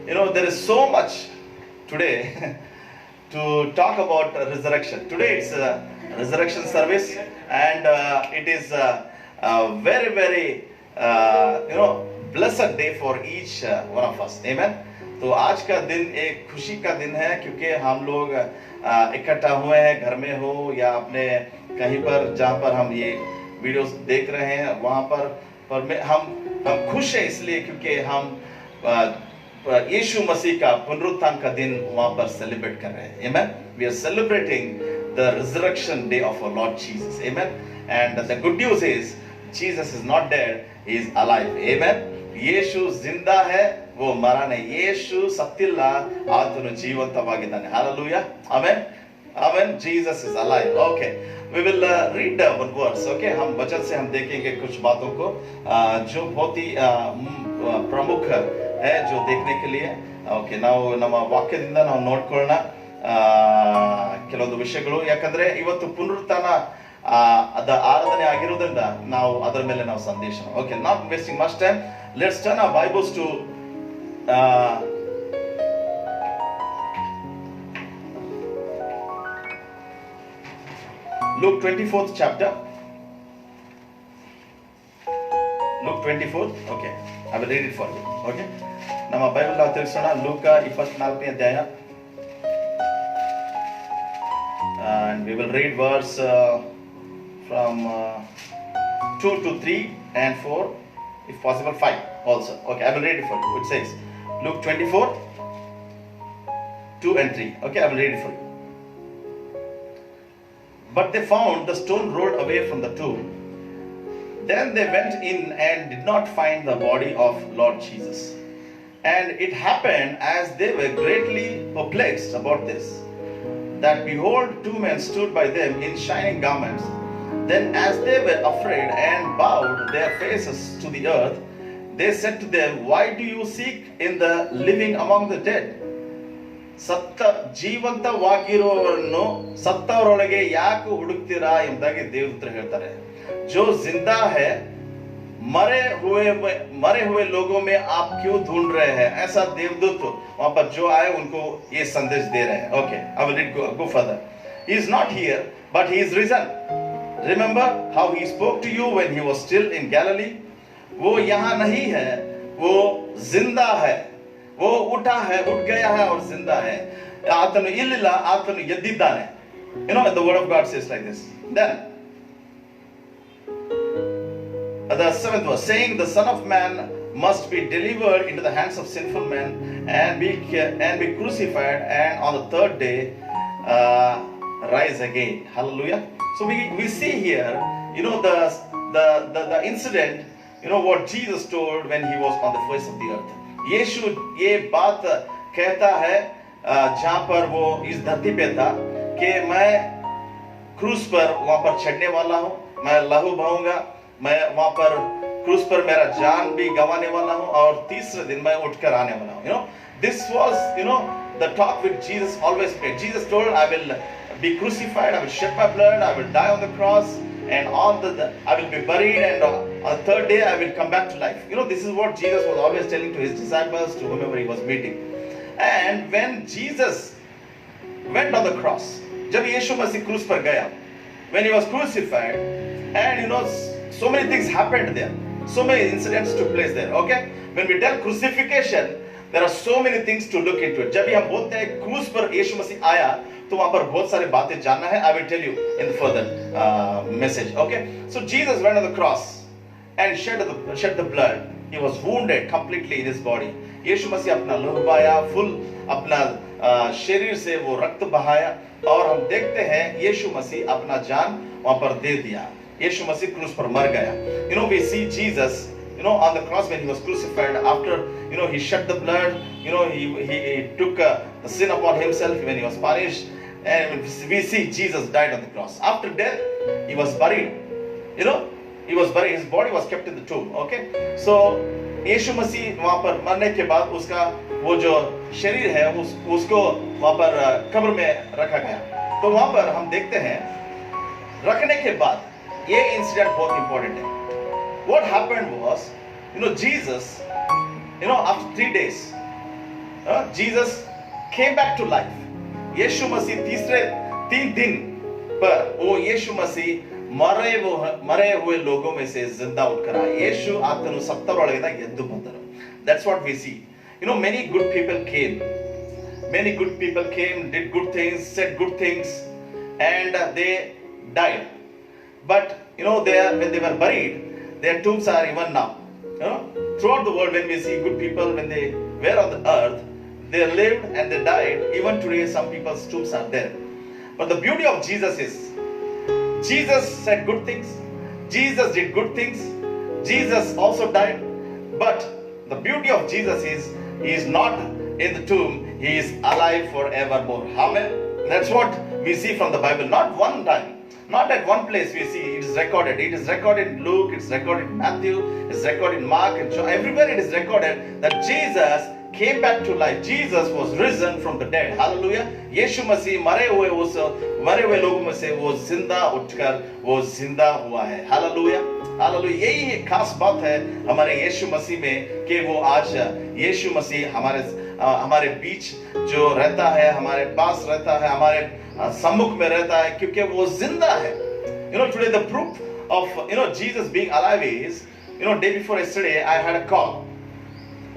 there is so much today to talk about resurrection. Today it's a resurrection service, and it is a very, very, blessed day for each one of us. Amen. तो आज का दिन एक खुशी का दिन है, क्योंकि हम लोग इकट्ठा हुए हैं, घर में हो या अपने कहीं पर जहाँ पर हम ये वीडियोस देख रहे हैं वहाँ पर हम खुश हैं इसलिए क्योंकि हम यीशु मसीह का पुनरुत्थान का दिन वहाँ पर सेलिब्रेट कर रहे हैं. Amen. We are celebrating the resurrection day of our Lord Jesus. Amen. And the good news is Jesus is not dead, he is alive. Amen. ಯೇಸು ಜಿಂದಾ है, वो मरा नहीं. ಯೇಸು ಸತ್ತಿಲ್ಲ, ಆತನು ಜೀವಂತವಾಗಿದ್ದಾನೆ. Hallelujah. Amen. Amen. Jesus is alive. Okay. We will read one verse. Okay. हम वचन से हम देखेंगे कुछ बातों को जो बहुत ही ಪ್ರಮುಖ है जो देखने के लिए. ಓಕೆ, ನಾವು ನಮ್ಮ ವಾಕ್ಯದಿಂದ ನಾವು ನೋಡ್ಕೊಳ್ಳೋಣ ಕೆಲವೊಂದು ವಿಷಯಗಳು. ಯಾಕಂದ್ರೆ ಇವತ್ತು ಪುನರುತ್ಥಾನ ಅದ ಆರಾಧನೆ ಆಗಿರೋದ್ರಿಂದ ನಾವು ಅದರ ಮೇಲೆ ನಾವು ಸಂದೇಶ. Okay, not wasting much time, let's turn our Bibles to Luke 24th chapter. Luke 24th. Okay, I will read it for you. Okay, ನಮ್ಮ ಬೈಬಲ್ ನಾವು ತಿಳಿಸೋಣ. ಲೂಕ 24ನೇ ಅಧ್ಯಾಯ, and we will read verse from 2 to 3 and 4, if possible 5 also. Okay, I will read it for you. It says Luke 24 2 and 3. Okay, I will read it for you. But they found the stone rolled away from the tomb. Then they went in and did not find the body of Lord Jesus. And it happened, as they were greatly perplexed about this, that behold, two men stood by them in shining garments. Then as they were afraid and bowed their faces to the earth, they said to them, why do you seek in the living among the dead? ಜೀವಂತವಾಗಿರುವವರನ್ನು ಸತ್ತವರೊಳಗೆ ಯಾಕೆ ಹುಡುಕ್ತೀರಾ ಎಂಬುದಾಗಿ ದೇವದೂತರು ಹೇಳ್ತಾರೆ. जो जिंदा है, मरे हुए लोगों में आप क्यों ढूंढ रहे हैं? ऐसा देवदूत वहां पर जो आए उनको ये संदेश दे रहे हैं. Okay, I will go further. He is not here, but he is risen. Remember how he spoke to you when he was still in Galilee? वो यहाँ नहीं है, वो जिंदा है, वो उठ गया है और जिंदा है. ಆತನು ಇಲ್ಲಿಲ್ಲ, ಆತನು ಎದ್ದಿದ್ದಾನೆ. The word of God says like this. Then the 7th verse, saying the Son of Man must be delivered into the hands of sinful men and be crucified, and on the third day rise again. Hallelujah. So we see here, the incident, what Jesus told when he was on the face of the earth. यीशु ये बात कहता है जहां पर वो इस धरती पे था कि मैं क्रूस पर वहां पर चढ़ने वाला हूं, मैं लहू बहाऊंगा, मैं वहां पर क्रूस पर मेरा जान भी गंवाने वाला हूं और तीसरे दिन मैं उठकर आने वाला हूं. This was the talk which Jesus always made. Jesus told, I will be crucified, I will shed my blood, I will die on the cross, and I will be buried, and on the third day I will come back to life. This is what Jesus was always telling to his disciples, to whomever he was meeting. And when Jesus went on the cross, जब यीशु मसीह क्रूस पर गया, when he was crucified, and so many things happened there, so many incidents took place there. Okay, when we tell crucifixion, there are so many things to look into it. जब भी हम बोलते हैं क्रूस पर यीशु मसीह आया, तो वहां पर बहुत सारी बातें जानना है. I will tell you in the further message. Okay, so Jesus went on the cross and shed the blood. He was wounded completely in his body. यीशु मसीह अपना लहू बहाया, फुल अपना शरीर से वो रक्त बहाया, और हम देखते हैं यीशु मसीह अपना जान वहां पर दे दिया. यीशु मसीह क्रूस पर मर गया. We see Jesus on the cross when he was crucified. After he shed the blood, he took the sin upon himself when he was punished, and we see Jesus died on the cross. After death, he was buried. He was buried. His body was kept in the tomb. Okay, so यीशु मसीह वहां पर मरने के बाद उसका वो जो शरीर है उसको वहां पर कब्र में रखा गया. तो वहां पर हम देखते हैं रखने के बाद ये इंसिडेंट बहुत इंपॉर्टेंट है. What happened was, Jesus, after 3 days, Jesus came back to life. यीशु मसीह तीसरे 3 दिन पर वो यीशु मसीह मरे हुए लोगों में से जिंदा उठकर आए. ಯೇಸು ಆತನು ಸತ್ತವರೊಳಗಿಂದ ಎದ್ದು ಬಂದರು. That's what we see. Many good people came. Many good people came, did good things, said good things, and they died. But when they were buried, their tombs are even now. Throughout the world, when we see good people, when they were on the earth, they lived and they died. Even today, some people's tombs are there. But the beauty of Jesus is, Jesus said good things. Jesus did good things. Jesus also died. But the beauty of Jesus is, he is not in the tomb. He is alive forevermore. Amen. That's what we see from the Bible. Not one time, not at one place we see it is recorded. It is recorded in Luke, it's recorded in Matthew, it's recorded in Mark and John. Everywhere it is recorded that Jesus came back to life. Jesus was risen from the dead. Hallelujah. यीशु मसीह मरे हुए लोगों में से वो जिंदा उठकर वो जिंदा हुआ है. हालेलुया. हालेलुया. यही एक खास बात है हमारे यीशु मसीह में कि वो आज यीशु मसीह हमारे बीच जो रहता है, हमारे पास रहता है, हमारे सम्मुख में रहता है, क्योंकि वो जिंदा है. Today the proof of Jesus being alive is, day before yesterday I had a call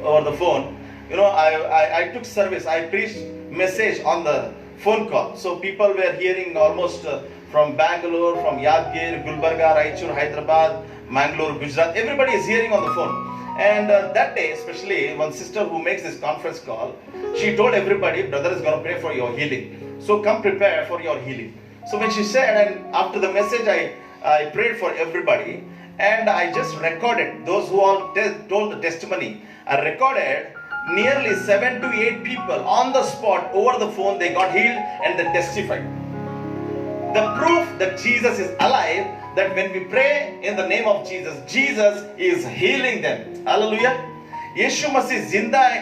over the phone. I took service. I preached message on the phone call. So people were hearing almost from Bangalore, from Yadgir, Gulbarga, Raichur, Hyderabad, Mangalore, Gujarat. Everybody is hearing on the phone. And that day, especially one sister who makes this conference call, she told everybody, brother is going to pray for your healing. So come prepare for your healing. So when she said, and after the message, I prayed for everybody. And I just recorded those who all told the testimony. I recorded nearly 7 to 8 people on the spot over the phone. They got healed and they testified. The proof that Jesus is alive, that when we pray in the name of Jesus, Jesus is healing them. Hallelujah. यीशु मसीह जिंदा है,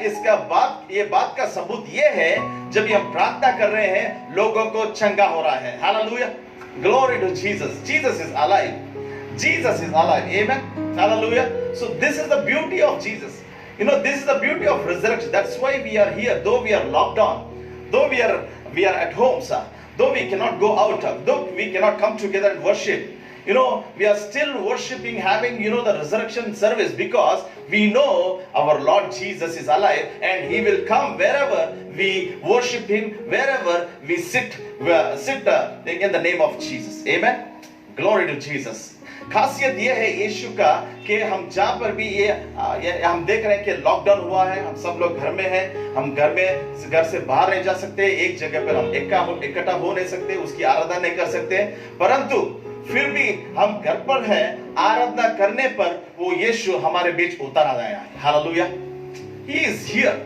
ये बात का सबूत ये है जब हम प्रार्थना कर रहे हैं लोगों को चंगा हो रहा है. Hallelujah. Glory to Jesus. Jesus is alive. Jesus is alive. Amen. Hallelujah. So this is the beauty of Jesus. This is the beauty of resurrection. That's why we are here. Though we are locked down, though we are at home, sir, though we cannot go out, though we cannot come together and worship, we are still worshiping, having, the resurrection service, because we know our Lord Jesus is alive and He will come wherever we worship Him, wherever we sit in the name of Jesus. Amen. Glory to Jesus. खासियत ये है यीशु का कि हम जहाँ पर भी ये हम देख रहे हैं कि लॉकडाउन हुआ है, हम सब लोग घर में हैं, हम घर से बाहर नहीं जा सकते, एक जगह पर हम इकट्ठा हो नहीं सकते, उसकी आराधना नहीं कर सकते, परंतु फिर भी हम घर पर हैं, आराधना करने पर वो यीशु हमारे बीच उतर आ गया है. Hallelujah. He is here.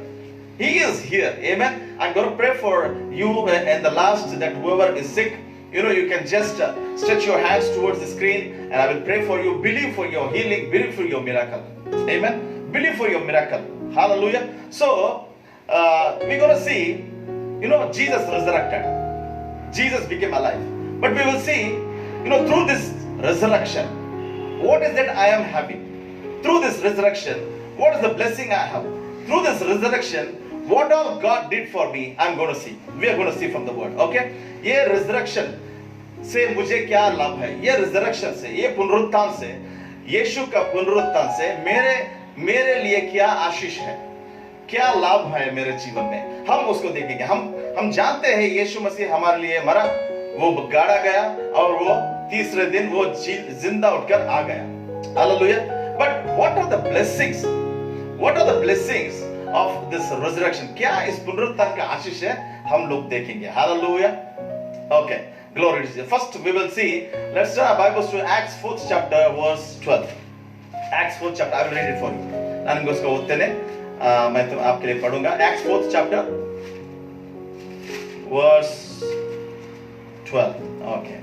He is here. Amen. I'm going to pray for you and the last, that whoever is sick, you can just stretch your hands towards the screen and I will pray for you. Believe for your healing, believe for your miracle. Amen. Believe for your miracle. Hallelujah. So, we're going to see, Jesus resurrected. Jesus became alive. But we will see, through this resurrection, what is that I am having? Through this resurrection, what is the blessing I have? Through this resurrection, what all God did for me, I'm going to see. We are going to see from the word. Okay? ये resurrection से मुझे क्या लाभ है? ये resurrection से, ये पुनरुत्थान से, यीशु का पुनरुत्थान से मेरे लिए क्या आशीष है? क्या लाभ है मेरे जीवन में? हम उसको देखेंगे. हम जानते हैं यीशु मसीह हमारे लिए मरा, वो गाड़ा गया और वो तीसरे दिन वो जिंदा उठकर आ गया. Hallelujah. But what are the blessings? What are the blessings of this resurrection? क्या इस पुनरुत्थान का आशीष है? हम लोग देखेंगे. Hallelujah. Okay. Glory to Jesus. First we will see, let's turn our Bibles to Acts 4th chapter verse 12. Acts 4th chapter. I will read it for you. ನಾನು ನಿಮಗೋಸ್ಕರ ಓದ್ತೇನೆ. मैं तो आपके लिए पढ़ूंगा. Acts 4th chapter verse 12. Okay.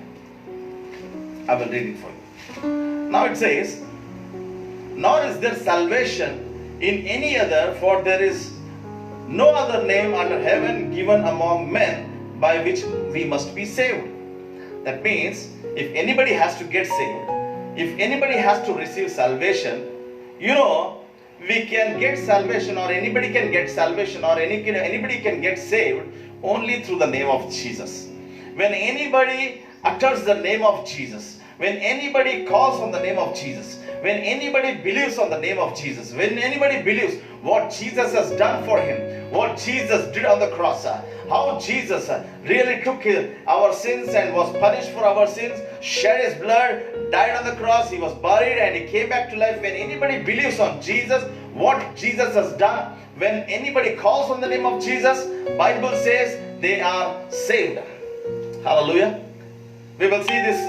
I will read it for you. Now it says, nor is there salvation in any other, for there is no other name under heaven given among men by which we must be saved. That means, if anybody has to get saved, if anybody has to receive salvation, we can get salvation, or anybody can get salvation, or anybody can get saved only through the name of Jesus. When anybody utters the name of Jesus, when anybody calls on the name of Jesus, when anybody believes on the name of Jesus, when anybody believes what Jesus has done for him, what Jesus did on the cross, how Jesus really took our sins and was punished for our sins, shed his blood, died on the cross, he was buried and he came back to life. When anybody believes on Jesus, what Jesus has done, when anybody calls on the name of Jesus, Bible says they are saved. Hallelujah. We will see this,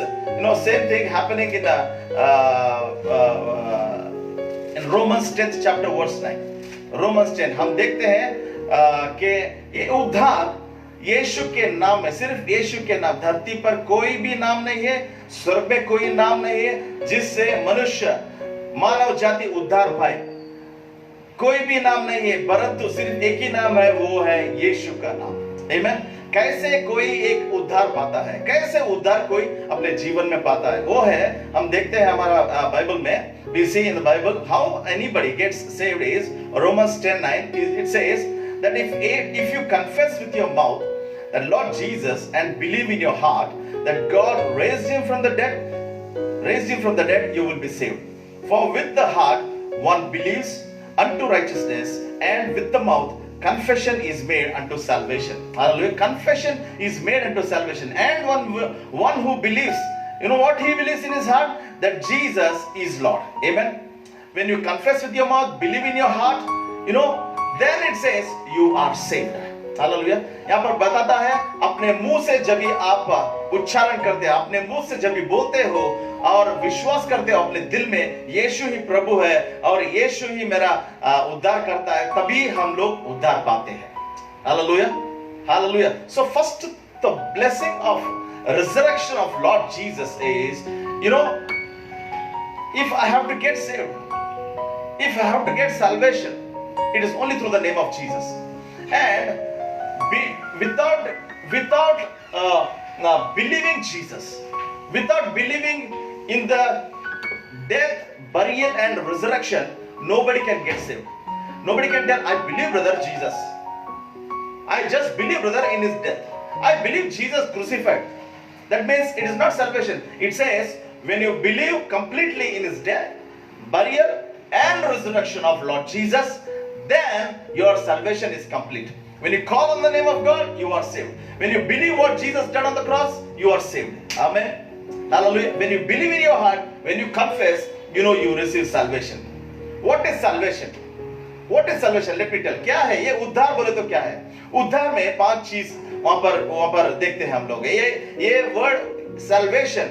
same thing happening in Romans 10th chapter verse 9. Romans 10, हम देखते हैं कि ये उद्धार यीशु के नाम में, सिर्फ यीशु के नाम, धरती पर कोई भी नाम नहीं है, स्वर्ग में कोई नाम नहीं है जिससे मनुष्य, मानव जाति उद्धार पाए। कोई भी नाम नहीं है, परंतु सिर्फ एक ही नाम है, वो है यीशु का नाम। आमीन। कैसे कोई एक उद्धार पाता है, कैसे उद्धार कोई अपने जीवन में पाता है, वो है, हम देखते हैं हमारा बाइबल में, we see in the Bible how anybody gets saved is Romans 10:9. It says that if you confess with your mouth that Lord Jesus and believe in your heart that God raised him from the dead, you will be saved. For with the heart one believes unto righteousness, and with the mouth confession is made unto salvation. Hallelujah. Confession is made unto salvation. And one who believes, what he believes in his heart? That Jesus is Lord. Amen. When you confess with your mouth, believe in your heart, then it says you are saved. Hallelujah. यहाँ पर बताता है, अपने मुंह से जब भी आप उच्चारण करते हैं, अपने मुंह से जब भी बोलते हो और विश्वास करते हो अपने दिल में यीशु ही प्रभु है और यीशु ही मेरा उद्धार करता है, तभी हम लोग उद्धार पाते हैं। Hallelujah, hallelujah. So first, the blessing of resurrection of Lord Jesus is, if I have to get saved, if I have to get salvation, it is only through the name of Jesus. And without believing Jesus, without believing in the death, burial and resurrection, nobody can get saved. Nobody can tell, I believe brother Jesus, I just believe brother in his death, I believe Jesus crucified. That means it is not salvation. It says when you believe completely in his death, burial and resurrection of Lord Jesus, then your salvation is complete. When you call on the name of God, you are saved. When you believe what Jesus did on the cross, you are saved. Amen. Hallelujah. When you believe in your heart, when you confess, you receive salvation. What is salvation? What is salvation? Let me tell. क्या है ये उद्धार? बोले तो क्या है? उद्धार में 5 चीज वहां पर देखते हैं हम लोग। ये word salvation,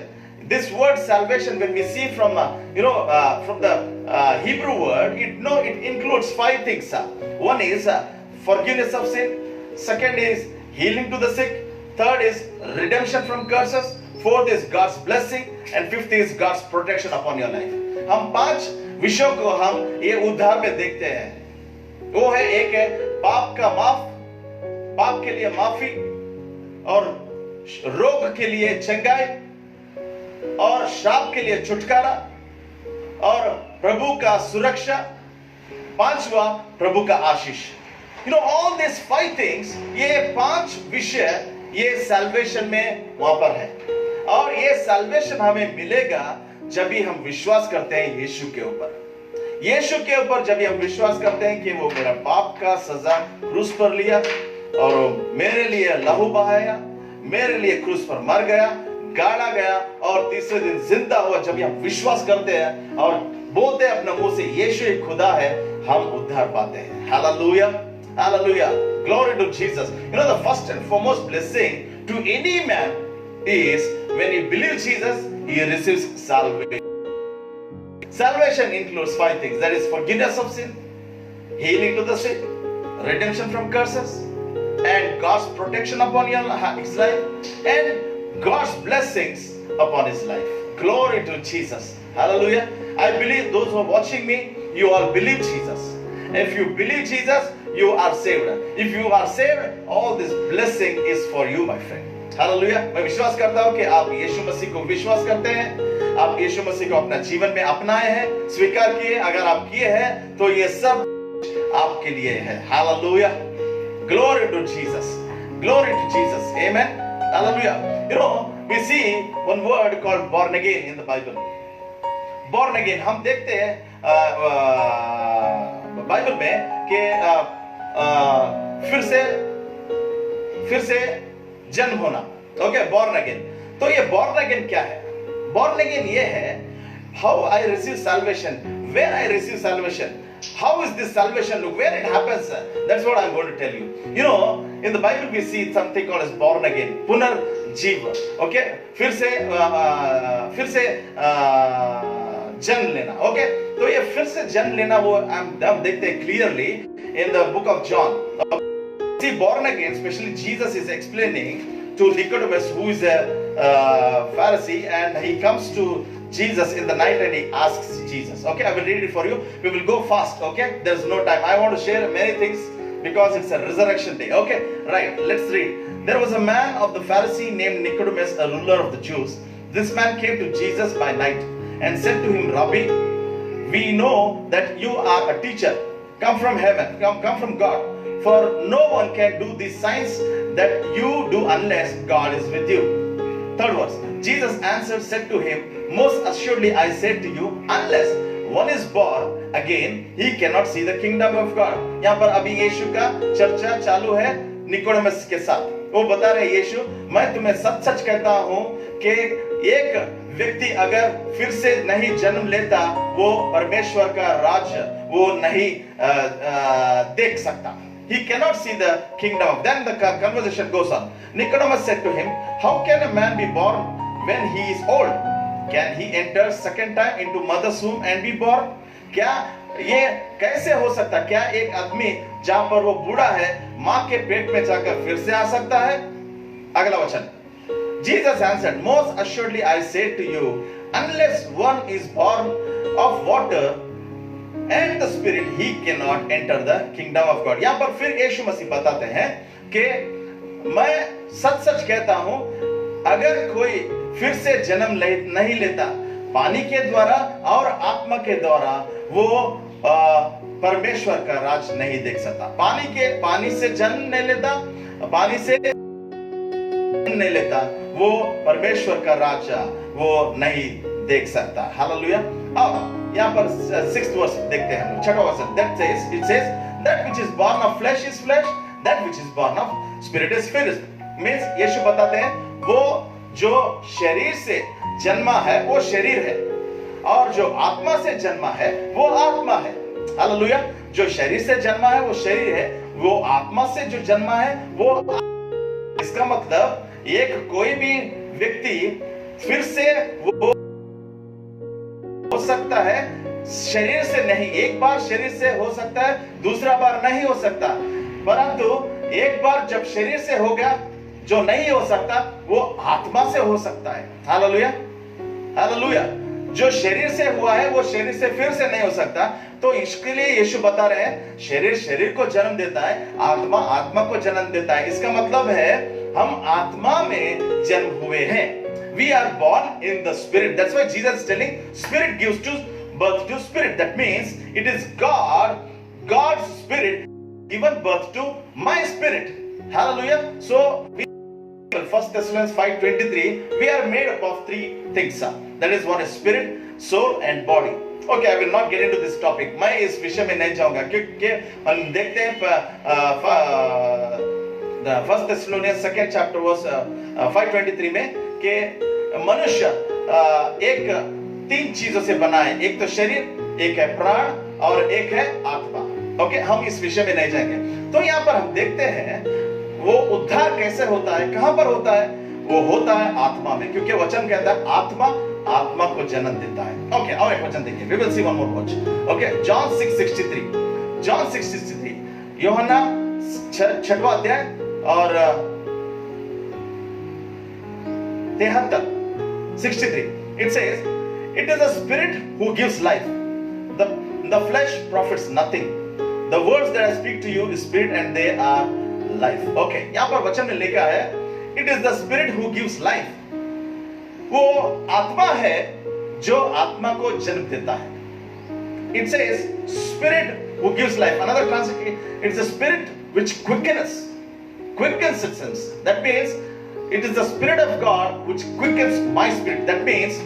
this word salvation, when we see from from the Hebrew word, it includes 5 things. One is forgiveness of sin, second is healing to the sick, third is redemption from curses, fourth is God's blessing, and fifth is God's protection upon your life. हम 5 विषयों को हम ये उद्धार में देखते हैं। वो है, एक है पाप के लिए माफी, और रोग के लिए चंगाई, और श्राप के लिए छुटकारा, और प्रभु का सुरक्षा, 5वां प्रभु का आशीष। all these 5 things, ये 5 विषय ये salvation में वहां पर है, और ये salvation हमें मिलेगा जब भी हम विश्वास करते हैं यीशु के ऊपर। यीशु के ऊपर जब भी हम विश्वास करते हैं कि वो मेरा पाप का सजा क्रूस पर लिया और मेरे लिए लहू बहाया, मेरे लिए क्रूस पर मर गया, गाड़ा गया और तीसरे दिन जिंदा हुआ, जब हम विश्वास करते हैं और बोलते हैं अपने मुंह से यीशु ही खुदा है, हम उद्धार पाते हैं। Hallelujah, hallelujah, glory to Jesus. The first and foremost blessing to any man is when he believes Jesus, he receives salvation. Salvation includes 5 things. That is forgiveness of sin, healing to the sick, redemption from curses, and God's protection upon his life, and God's blessings upon his life. Glory to Jesus. Hallelujah. I believe those who are watching me, you all believe Jesus. If you believe Jesus, you are saved. If you are saved, all this blessing is for you, my friend. Hallelujah. मैं विश्वास करता हूं कि आप यीशु मसीह को विश्वास करते हैं, आप यीशु मसीह को अपना जीवन में अपनाए हैं, स्वीकार किए, अगर आप किए हैं तो ये सब आपके लिए है। Hallelujah, glory to Jesus, glory to Jesus, amen, hallelujah. You know, we see one word called born again in the Bible. Born again, हम देखते हैं बाइबल में कि फिर से जन्म होना। Okay, born again। तो ये born again क्या है? Born again ये है how I receive salvation, where I receive salvation, how is this salvation look, where it happens. That's what I'm going to tell you. You know, in the Bible we see something called as born again, पुनर्जीवन। Okay, फिर से जन्म लेना। Okay, तो ये फिर से जन्म लेना वो हम देखते हैं clearly in the book of John. See, born again, especially Jesus is explaining to Nicodemus, who is a Pharisee, and he comes to Jesus in the night and he asks Jesus. Okay, I will read it for you. We will go fast. Okay, there's no time. I want to share many things because it's a resurrection day. Okay, right, let's read. There was a man of the Pharisee named Nicodemus, a ruler of the Jews. This man came to Jesus by night and said to him, Rabbi, we know that you are a teacher, come from heaven, come from God. For no one can do these signs that you do unless God is with you. Third verse. Jesus answered, said to him, most assuredly I say to you, unless one is born again, he cannot see the kingdom of God. यहाँ पर अभी यीशु का चर्चा चालू है Nicodemus के साथ। वो बता रहे यीशु, मैं तुम्हें सच सच कहता हूँ कि एक व्यक्ति अगर फिर से नहीं जन्म लेता, वो परमेश्वर का राज्य वो नहीं देख सकता। He cannot see the kingdom. Then the conversation goes on. Nicodemus said to him, how can a man be born when he is old? Can he enter second time into mother's womb and be born? क्या ये कैसे हो सकता? क्या एक आदमी जहां पर वो बूढ़ा है, माँ के पेट में जाकर फिर से आ सकता है? अगला वचन। Jesus answered, most assuredly I say to you, unless one is born of water and the spirit, he cannot enter the kingdom of God. यहाँ पर फिर यीशु मसीह बताते हैं कि मैं सच सच कहता हूँ, अगर कोई फिर से जन्म नहीं लेता पानी के द्वारा और आत्मा के द्वारा, वो परमेश्वर का राज नहीं देख सकता। पानी से जन्म नहीं लेता, पानी से नहीं लेता, वो परमेश्वर का राज वो नहीं देख सकता। हालेलुया। अब यहाँ पर 6th वर्स देखते हैं हम, छठा वचन। It says that which is born of flesh is flesh, that which is born of spirit is spirit. Means यीशु बताते हैं वो जो शरीर से जन्मा है वो शरीर है, और जो आत्मा से जन्मा है वो आत्मा है। हालेलुया। जो शरीर से जन्मा है वो शरीर है, वो आत्मा से जो जन्मा है वो। इसका मतलब एक कोई भी व्यक्ति फिर से वो हो सकता है, शरीर से नहीं। एक बार शरीर से हो सकता है, दूसरा बार नहीं हो सकता, परंतु एक बार जब शरीर से हो गया, जो नहीं हो सकता वो आत्मा से हो सकता है। Hallelujah, hallelujah. जो शरीर से हुआ है वो शरीर से फिर से नहीं हो सकता। तो इसके लिए यीशु बता रहे हैं, शरीर शरीर को जन्म देता है, आत्मा आत्मा को जन्म देता है। इसका मतलब है हम आत्मा में जन्म हुए हैं। We are born in the spirit. That's why Jesus is telling, spirit gives birth to spirit. That means it is God's spirit given birth to my spirit. Hallelujah. So 1 Thessalonians 5:23, we are made up of 3 things. That is, one is spirit, soul and body. Okay, I will not get into this topic. मैं इस विषय में नहीं जाऊंगा क्योंकि हम देखते हैं 1 Thessalonians 2nd chapter verse 5:23 में कि मनुष्य एक 3 चीजों से बना है। एक तो शरीर, एक है प्राण और एक है आत्मा। ओके, हम इस विषय में नहीं जाएंगे। तो यहाँ पर हम देखते हैं वो उद्धार कैसे होता है, कहां पर होता है? वो होता है आत्मा में, क्योंकि वचन कहता है आत्मा आत्मा को जन्म देता है। ओके, और एक वचन देखिए, we will see one more watch. Okay, John 6:63, यूहन्ना 6वां अध्याय और 63. It says, it is the spirit who gives life. The flesh profits nothing. The words that I speak to you is spirit and they are life. Okay, यहाँ पर वचन में लिखा है, it is the spirit who gives life. वो आत्मा है जो आत्मा को जन्म देता है. It says spirit who gives life. Another translation, it's the spirit which quickens its sense. That means it is the spirit of God which quickens my spirit. That means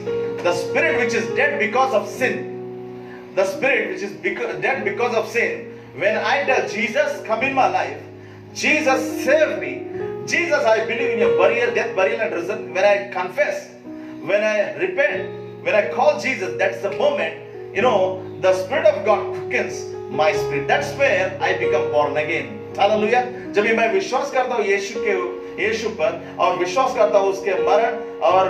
the spirit which is dead because of sin, the spirit which is dead because of sin, when I tell Jesus, come in my life, Jesus save me, Jesus, I believe in your burial, death, burial and resurrection, when I confess, when I repent, when I call Jesus, that's the moment, the Spirit of God quickens my spirit. That's where I become born again. Hallelujah. जब मैं विश्वास करता हूँ यीशु पर और विश्वास करता हूँ उसके मरण और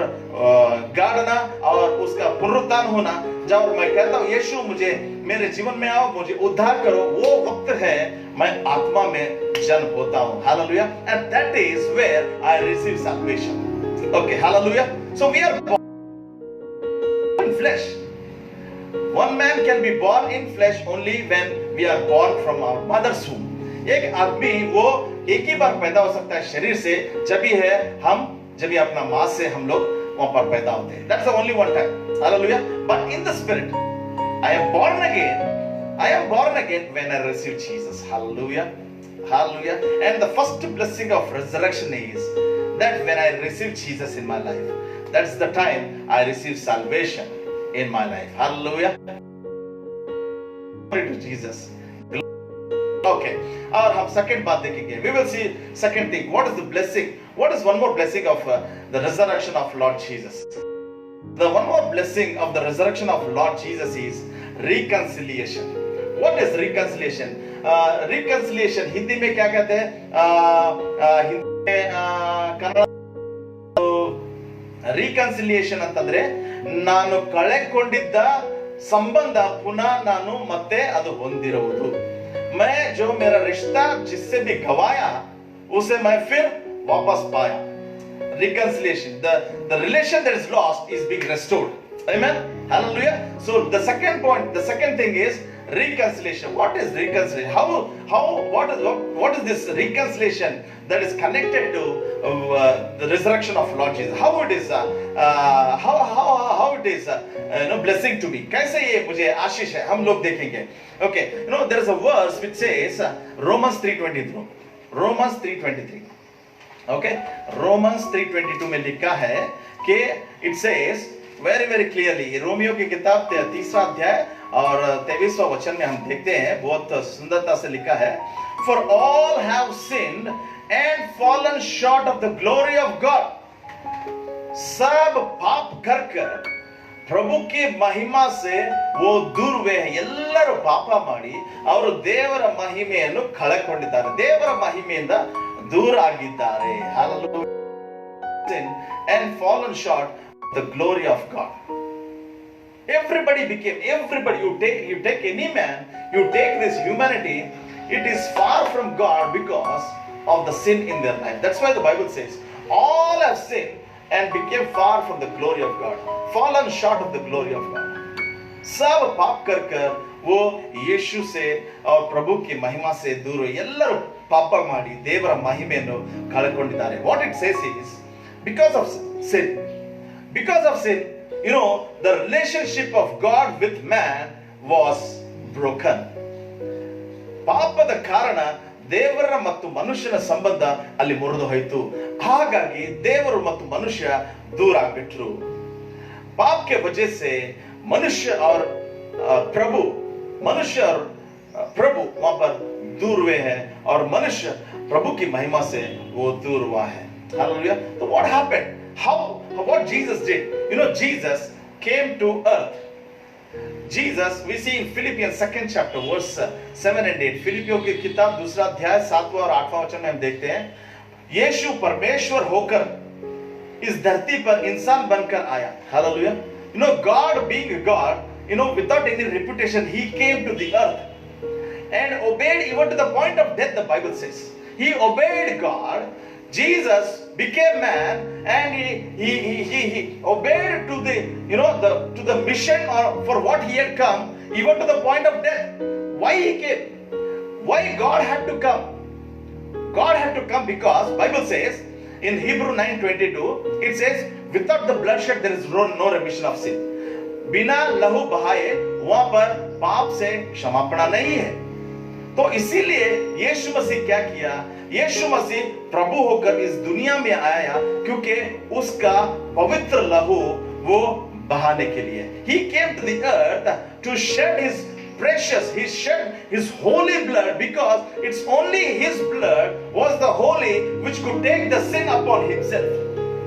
गाड़ना और उसका पुनरुत्थान होना, जब मैं कहता हूँ यीशु मुझे मेरे जीवन में आओ, मुझे उद्धार करो, वो वक्त है मैं आत्मा में जन्म होता हूँ. Hallelujah. And that is where I receive salvation. Okay, hallelujah. So we are born in flesh. One man can be born in flesh only when we are born from our mother's womb. एक आदमी वो एक ही बार पैदा हो सकता है शरीर से, जब ही अपना माँ से हम लोग वहां पर पैदा होते हैं. That's the only one time. Hallelujah. But in the spirit, I am born again when I receive Jesus. Hallelujah. Hallelujah. And the first blessing of resurrection is that when I receive Jesus in my life, that's the time I receive salvation in my life. Hallelujah. Glory to Jesus. Okay. और हम second बात देखेंगे. We will see second thing. What is the blessing? What is one more blessing of the resurrection of Lord Jesus? The one more blessing of the resurrection of Lord Jesus is reconciliation. What is reconciliation? Reconciliation Hindi में क्या कहते हैं? हिंदी में Kannada reconciliation ಅಂತಂದ್ರೆ ನಾನು ಕಳೆಕೊಂಡಿದ್ದ ಸಂಬಂಧ ಪುನಃ ನಾನು ಮತ್ತೆ ಅದು ಹೊಂದಿರುವುದು. मैं जो मेरा रिश्ता जिससे भी गवाया उसे मैं फिर वापस पाया. Reconciliation, the relation that is lost is being restored. Amen. Hallelujah. So the second point, the second thing is reconciliation. What is reconciliation? What is this reconciliation that is connected to the resurrection of Lord Jesus? How it is how it is blessing to me? कैसे ये मुझे आशीष है, हम लोग देखेंगे. Okay, there is a verse which says Romans 3:23. Romans 3:23. Okay, Romans 3:22 में लिखा है कि it says very very clearly. Romeo की किताब 3रा अध्याय और 23वां वचन में हम देखते हैं, बहुत सुंदरता से लिखा है, for all have sinned and fallen short of the glory of God. सब पाप कर ಪ್ರಭು की महिमा से वो दूर हुए हैं. ಎಲ್ಲರೂ ಪಾಪ ಮಾಡಿ ಅವರು ದೇವರ ಮಹಿಮೆಯನ್ನು ಕಳೆದುಕೊಂಡಿದ್ದಾರೆ, ದೇವರ ಮಹಿಮೆಯಿಂದ ದೂರ ಆಗಿದ್ದಾರೆ. Hallelujah. And fallen short of the glory of God. Everybody, you take any man, you take this humanity, it is far from God because of the sin in their life. That's why the Bible says all have sinned and became far from the glory of God, fallen short of the glory of God. सब पाप कर वो यीशु से और प्रभु की महिमा से दूर हुए. ಎಲ್ಲರೂ ಪಾಪ ಮಾಡಿ ದೇವರ ಮಹಿಮೆಯನ್ನು ಕಳೆದುಕೊಂಡಿದ್ದಾರೆ. What it says is because of sin, the relationship of God with man was broken. ಪಾಪದ ಕಾರಣ ದೇವರ ಮತ್ತು ಮನುಷ್ಯನ ಸಂಬಂಧ ಅಲ್ಲಿ ಮುರಿದು ಹೋಯಿತು. ಹಾಗಾಗಿ ದೇವರು ಮತ್ತು ಮನುಷ್ಯ दूर ಆಗ್ಬಿಟ್ರು. पाप के वजह से मनुष्य और प्रभु वहां पर दूर हुए हैं और मनुष्य प्रभु की महिमा से वो दूर हुआ है. Hallelujah. So what happened? What Jesus did? Jesus came to earth. Jesus, we see in Philippians 2nd chapter verse 7 and 8. फिलिपियों की किताब 2रा अध्याय 7वां और 8वां वचन में हम देखते हैं, यीशु परमेश्वर होकर इस धरती पर इंसान बनकर आया. Hallelujah. God being a God, without any reputation, he came to the earth and obeyed even to the point of death. The Bible says he obeyed God. Jesus became man and he obeyed to the mission or for what he had come, even to the point of death. Why he came? Why God had to come? God had to come because Bible says in Hebrew 9:22 it says without the bloodshed there is no remission of sin. बिना लहू बहाए वहां पर पाप से क्षमापण नहीं है। तो इसीलिए यीशु मसीह क्या किया? यीशु मसीह प्रभु होकर इस दुनिया में आया क्योंकि उसका पवित्र लहू वो बहाने के लिए। He came to the earth to shed his precious, he shed his holy blood, because it's only his blood was the holy which could take the sin upon himself.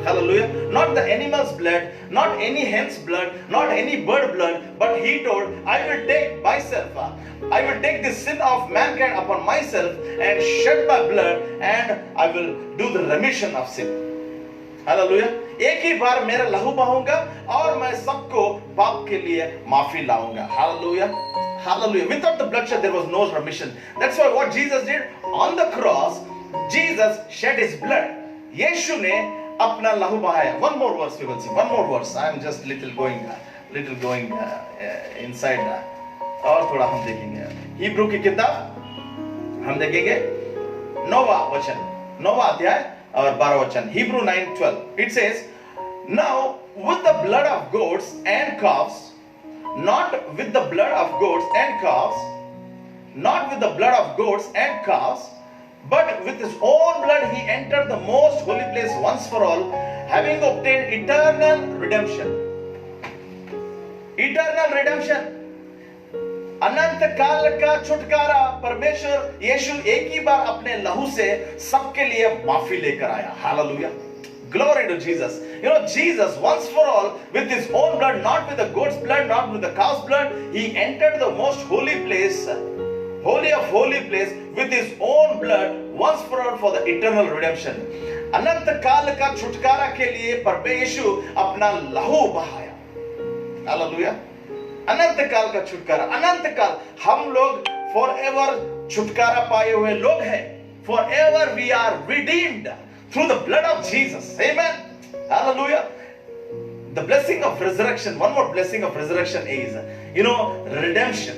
Hallelujah. Not the animal's blood, not any hen's blood, not any bird blood, but he told, I will take myself, I will take the sin of mankind upon myself and shed my blood and I will do the remission of sin. Hallelujah. एक ही बार मेरा लहू बहाऊंगा और मैं सबको पाप के लिए माफी लाऊंगा. Hallelujah. Hallelujah. Without the bloodshed there was no remission. That's why what Jesus did on the cross, Jesus shed his blood. यीशु ने अपना लहू बहाया. One more verse we will see. One more verse. I am just little going inside. और थोड़ा हम देखेंगे. Hebrew की किताब हम देखेंगे 9वां वचन, 9वां अध्याय और 12वां वचन. Hebrew 9:12. It says, now with the blood of goats and calves, not with the blood of goats and calves, not with the blood of goats and calves, but with his own blood he entered the most holy place once for all, having obtained eternal redemption. Eternal redemption. अनंत काल का छुटकारा परमेश्वर यीशु एक ही बार अपने लहू से सबके लिए माफी लेकर आया. Hallelujah. Glory to Jesus. You know, Jesus once for all with his own blood, not with the goat's blood, not with the cow's blood, he entered the most holy place, holy of holy place with his own blood once for all for the eternal redemption. अनंत काल का छुटकारा के लिए परमेश्वर अपना लहू बहाया. Hallelujah. अनंत काल का छुटकारा. अनंत काल हम लोग forever छुटकारा पाए हुए लोग हैं. Forever we are redeemed through the blood of Jesus. Amen. Hallelujah. The blessing of resurrection, one more blessing of resurrection is, you know, redemption.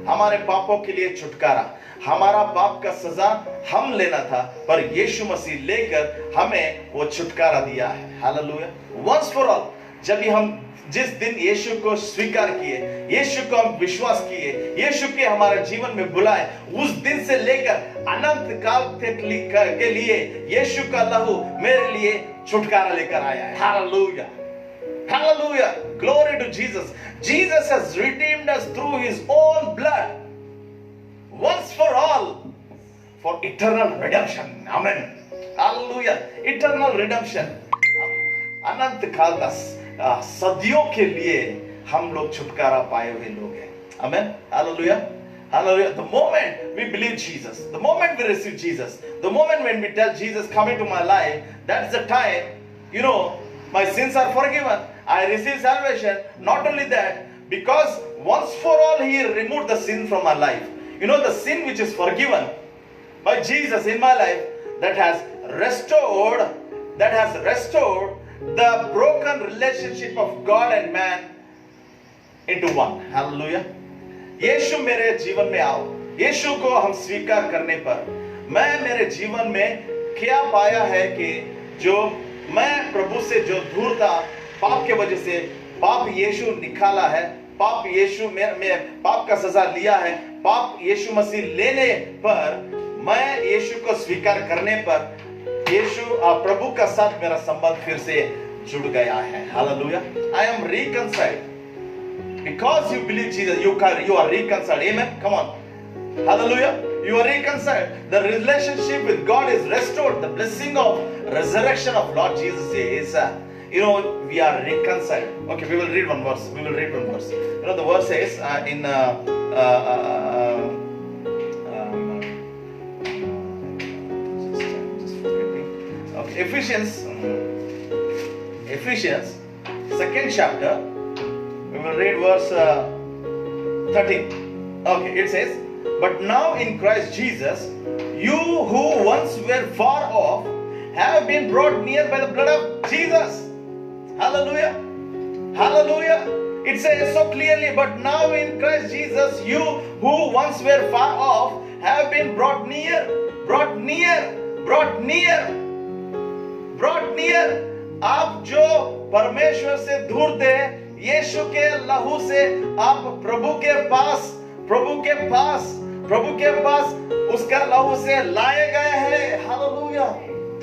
हमारे पापों के लिए छुटकारा. हमारा पाप का सजा हम लेना था, पर यीशु मसीह लेकर हमें वो छुटकारा दिया है. Hallelujah. Once for all. जब हम जिस दिन यीशु को स्वीकार किए, यीशु को हम विश्वास किए, यीशु के हमारे जीवन में बुलाए, उस दिन से लेकर अनंत काल के लिए यीशु का लहू मेरे लिए छुटकारा लेकर आया है. Hallelujah. Hallelujah. Glory to Jesus. Jesus has redeemed us through his own blood once for all for eternal redemption. Amen. Hallelujah. Eternal redemption. अनंत काल का सदियों के लिए हम लोग छुटकारा पाए हुए लोग हैं. Amen. Hallelujah. Hallelujah. The moment we believe Jesus, the moment we receive Jesus, the moment when we tell Jesus, come into my life, that's the time, you know, my sins are forgiven. I receive salvation. Not only that, because once for all he removed the sin from my life. You know, the sin which is forgiven by Jesus in my life, that has restored the broken relationship of God and man into one. Hallelujah. यीशु मेरे जीवन में आओ. यीशु को हम स्वीकार करने पर मैं मेरे जीवन में क्या पाया है कि जो मैं प्रभु से जो दूर था पाप के वजह से, पाप यीशु निकाला है. पाप यीशु में पाप का सजा लिया है. पाप यीशु मसीह लेने पर, मैं यीशु को स्वीकार करने पर यीशु प्रभु का साथ मेरा संबंध फिर से जुड़ गया है. Hallelujah. I am reconciled. Because you believe Jesus, you are reconciled. Amen. Come on. Hallelujah. You are reconciled. The relationship with God is restored. The blessing of resurrection of Lord Jesus is, you know, we are reconciled. Okay, we will read one verse. You know, the verse says in Ephesians 2nd chapter, we will read verse 13. Okay, it says, but now in Christ Jesus, you who once were far off have been brought near by the blood of Jesus. Hallelujah. Hallelujah. It says so clearly, but now in Christ Jesus, you who once were far off have been brought near. आप जो परमेश्वर से दूर थे, यीशु के लहू से आप प्रभु के पास उसका लहू से लाए गए हैं। Hallelujah,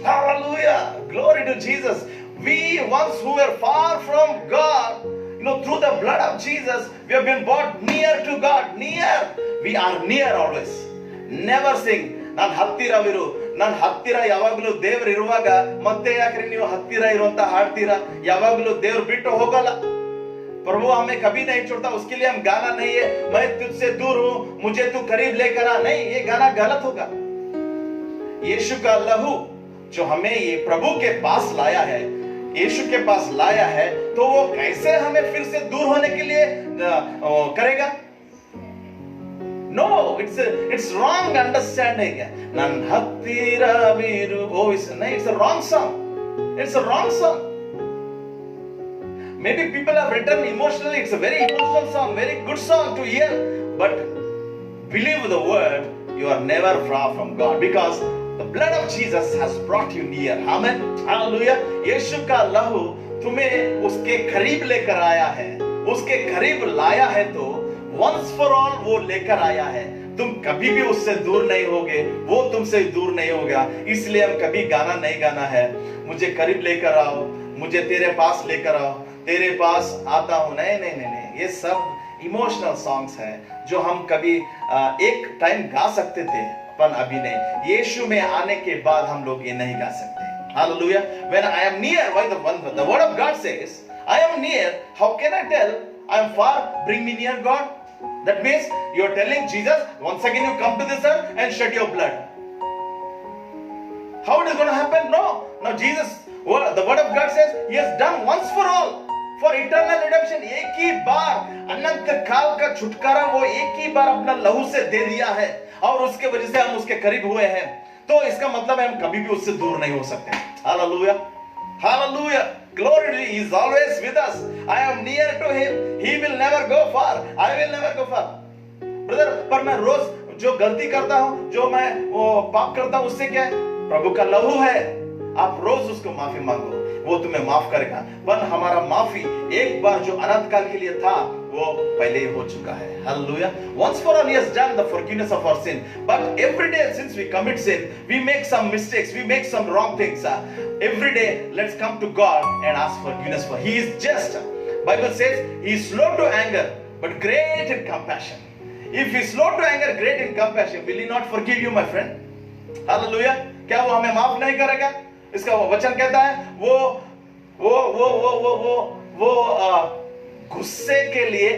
hallelujah, glory to Jesus. We once who were far from God, through the blood of Jesus, we have been brought near to God. Near. We are near always. Never sing, ನಾನು ಹತ್ತಿರವಿರು, ನಾನು ಹತ್ತಿರ ಯಾವಾಗಲೂ ದೇವರು ಇರುವಾಗ ಮತ್ತೆ ಯಾಕ್ರಿ ನೀವು ಹತ್ತಿರ ಇರುವಂತ ಹಾಡ್ತೀರಾ? ಯಾವಾಗಲೂ ದೇವರು ಬಿಟ್ಟು ಹೋಗಲ್ಲ। प्रभु हमें कभी नहीं छोड़ता, उसके लिए हम गाना नहीं है मैं तुझसे दूर हूं मुझे तू करीब लेकर आ, नहीं, ये गाना गलत होगा। यीशु का लहू जो हमें ये प्रभु के पास लाया है, यीशु के पास लाया है, तो वो कैसे हमें फिर से दूर होने के लिए करेगा? No, it's wrong understanding. Nan hattiraviru, oh, it's a wrong song. It's a wrong song. Maybe people have written emotionally, it's a very emotional song, very good song to hear, but believe the word, you are never far from God, because the blood of Jesus has brought you near. Amen, hallelujah. यीशु का लहू तुम्हें उसके करीब लेकर आया है, उसके करीब लाया है, तो once for all वो लेकर आया है। तुम कभी भी उससे दूर नहीं होगे, वो तुमसे दूर नहीं होगा। इसलिए हम कभी गाना नहीं गाना है, मुझे करीब लेकर आओ, मुझे तेरे पास लेकर आओ, तेरे पास आता हूं। नहीं नहीं नहीं नहीं, ये सब इमोशनल सॉन्ग्स हैं जो हम कभी एक टाइम गा सकते थे, पर अभी नहीं। यीशु में आने के बाद हम लोग ये नहीं गा सकते। Hallelujah. When I am near, why the word of God says, I am near, how can I tell I am far? Bring me near God. That means you are telling Jesus, once again you come to this earth and shed your blood. How it is going to happen? No. Now Jesus, the word of God says, He has done once for all, for eternal redemption. एक ही बार अनंत काल का छुटकारा वो एक ही बार अपना लहू से दे दिया है, और उसके वजह से हम उसके करीब हुए हैं। तो इसका मतलब है हम कभी भी उससे दूर नहीं हो सकते। Hallelujah, hallelujah, glory to Him. He is always with us. I am near to Him. He will never go far. I will never go far. Brother, पर मैं रोज जो गलती करता हूं, जो मैं वो पाप करता हूं, उससे क्या है? प्रभु का लहू है। आप रोज उसको माफी मांगो, वो तुम्हें माफ करेगा। पर हमारा माफी एक बार जो अनंत काल के लिए था, वो पहले ही हो चुका है। Hallelujah. Once for all He has done the forgiveness of our sin. But every day since we commit sin, we make some mistakes, we make some wrong things. Every day let's come to God and ask forgiveness, for He is just. Bible says He is slow to anger but great in compassion. If He is slow to anger, great in compassion, will He not forgive you, my friend? Hallelujah. क्या वो हमें माफ नहीं करेगा? इसका वचन कहता है वो गुस्से के लिए,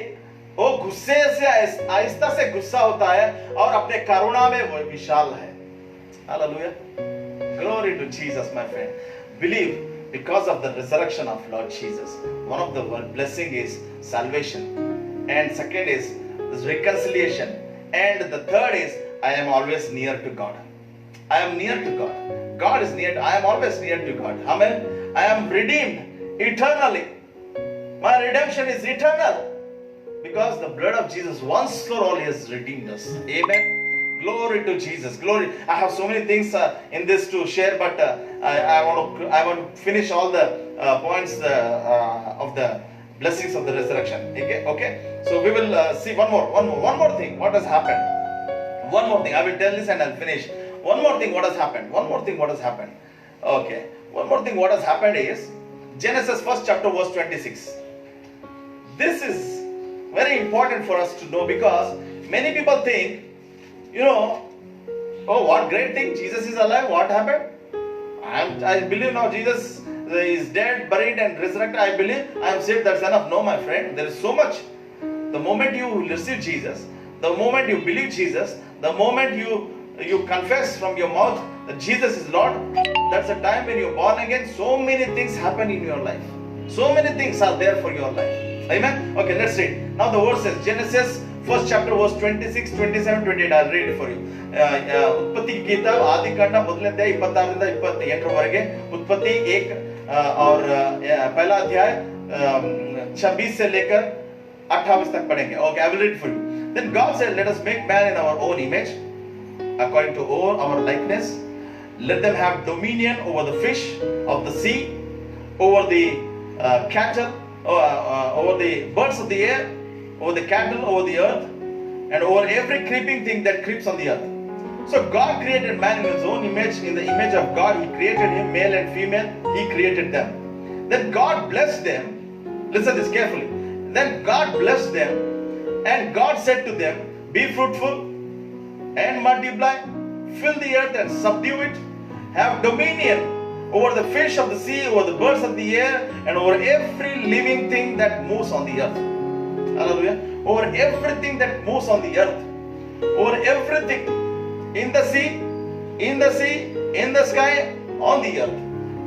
वो गुस्से से आहिस्ता से गुस्सा होता है, और अपने करुणा में वो विशाल है। Hallelujah, glory to Jesus, my friend. Believe, because of the resurrection of Lord Jesus, one of the blessing is salvation, and second is reconciliation, and the third is I am always near to God. I am near to God. God is near. I am always near to God. Amen. I am redeemed eternally. My redemption is eternal, because the blood of Jesus once for all has redeemed us. Amen. Glory to Jesus. Glory. I have so many things in this to share, but I want to finish all the points of the blessings of the resurrection. Okay. So we will see one more thing. What has happened? One more thing. I will tell this and I'll finish. One more thing. What has happened? Okay. One more thing. What has happened is Genesis 1st chapter verse 26. This is very important for us to know, because many people think, oh, what great thing, Jesus is alive, what happened? I believe now Jesus is dead, buried and resurrected. I believe I am saved, that's enough. No, my friend, there is so much. The moment you receive Jesus, the moment you believe Jesus, the moment you confess from your mouth that Jesus is Lord, that's the time when you're born again. So many things happen in your life. So many things are there for your life. Amen. Okay, let's read. Now the word says, Genesis 1st chapter verse 26, 27, 28. I'll read it for you. उत्पत्ति की किताब आदि कांड ಮೊದಲನೇ ಅಧ್ಯಾಯ 26 ರಿಂದ 28 ರವರೆಗೆ, उत्पत्ति 1 और पहला अध्याय 26 से लेकर 28 तक पढ़ेंगे. Okay, I will read for you. Then God said, let us make man in our own image, according to our likeness. Let them have dominion over the fish of the sea, over the cattle, over the birds of the air, over the cattle, over the earth, and over every creeping thing that creeps on the earth. So God created man in his own image. In the image of God, he created him, male and female. He created them. Then God blessed them. Listen this carefully. Then God blessed them, and God said to them, be fruitful and multiply, fill the earth and subdue it, have dominion over the fish of the sea, over the birds of the air, and over every living thing that moves on the earth. Hallelujah. Over everything that moves on the earth, over everything in the sea, in the sky, on the earth,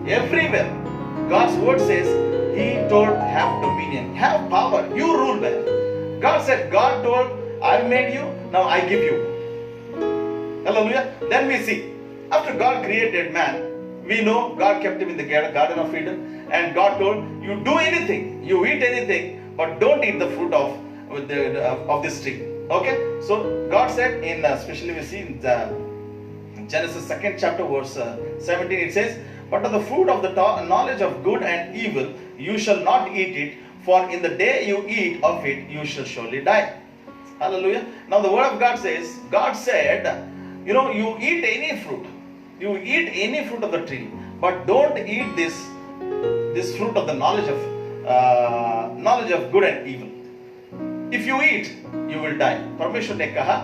everywhere. God's word says, he told, have dominion, have power, you rule man. God said, God told, I made you, now I give you. Hallelujah. Then we see, after God created man, we know God kept him in the Garden of Eden, and God told, you do anything, you eat anything, but don't eat the fruit of this tree. Okay? So God said, in especially we see in Genesis 2nd chapter verse 17, it says, but of the fruit of the knowledge of good and evil, you shall not eat it, for in the day you eat of it, you shall surely die. Hallelujah. Now the word of God says, God said, you eat any fruit. You eat any fruit of the tree, but don't eat this fruit of the knowledge of good and evil. If you eat, you will die. परमेश्वर ने कहा,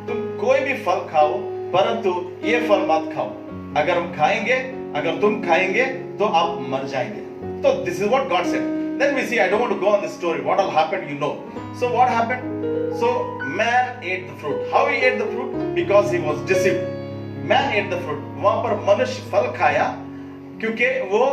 तुम कोई भी फल खाओ, परंतु ये फल मत खाओ. अगर तुम खाएंगे, तो आप मर जाएंगे. So this is what God said. Then we see, I don't want to go on this story. What all happened, you know. So what happened? So man ate the fruit. How he ate the fruit? Because he was deceived. Man ate the fruit. वहां पर मनुष्य फल खाया क्योंकि वो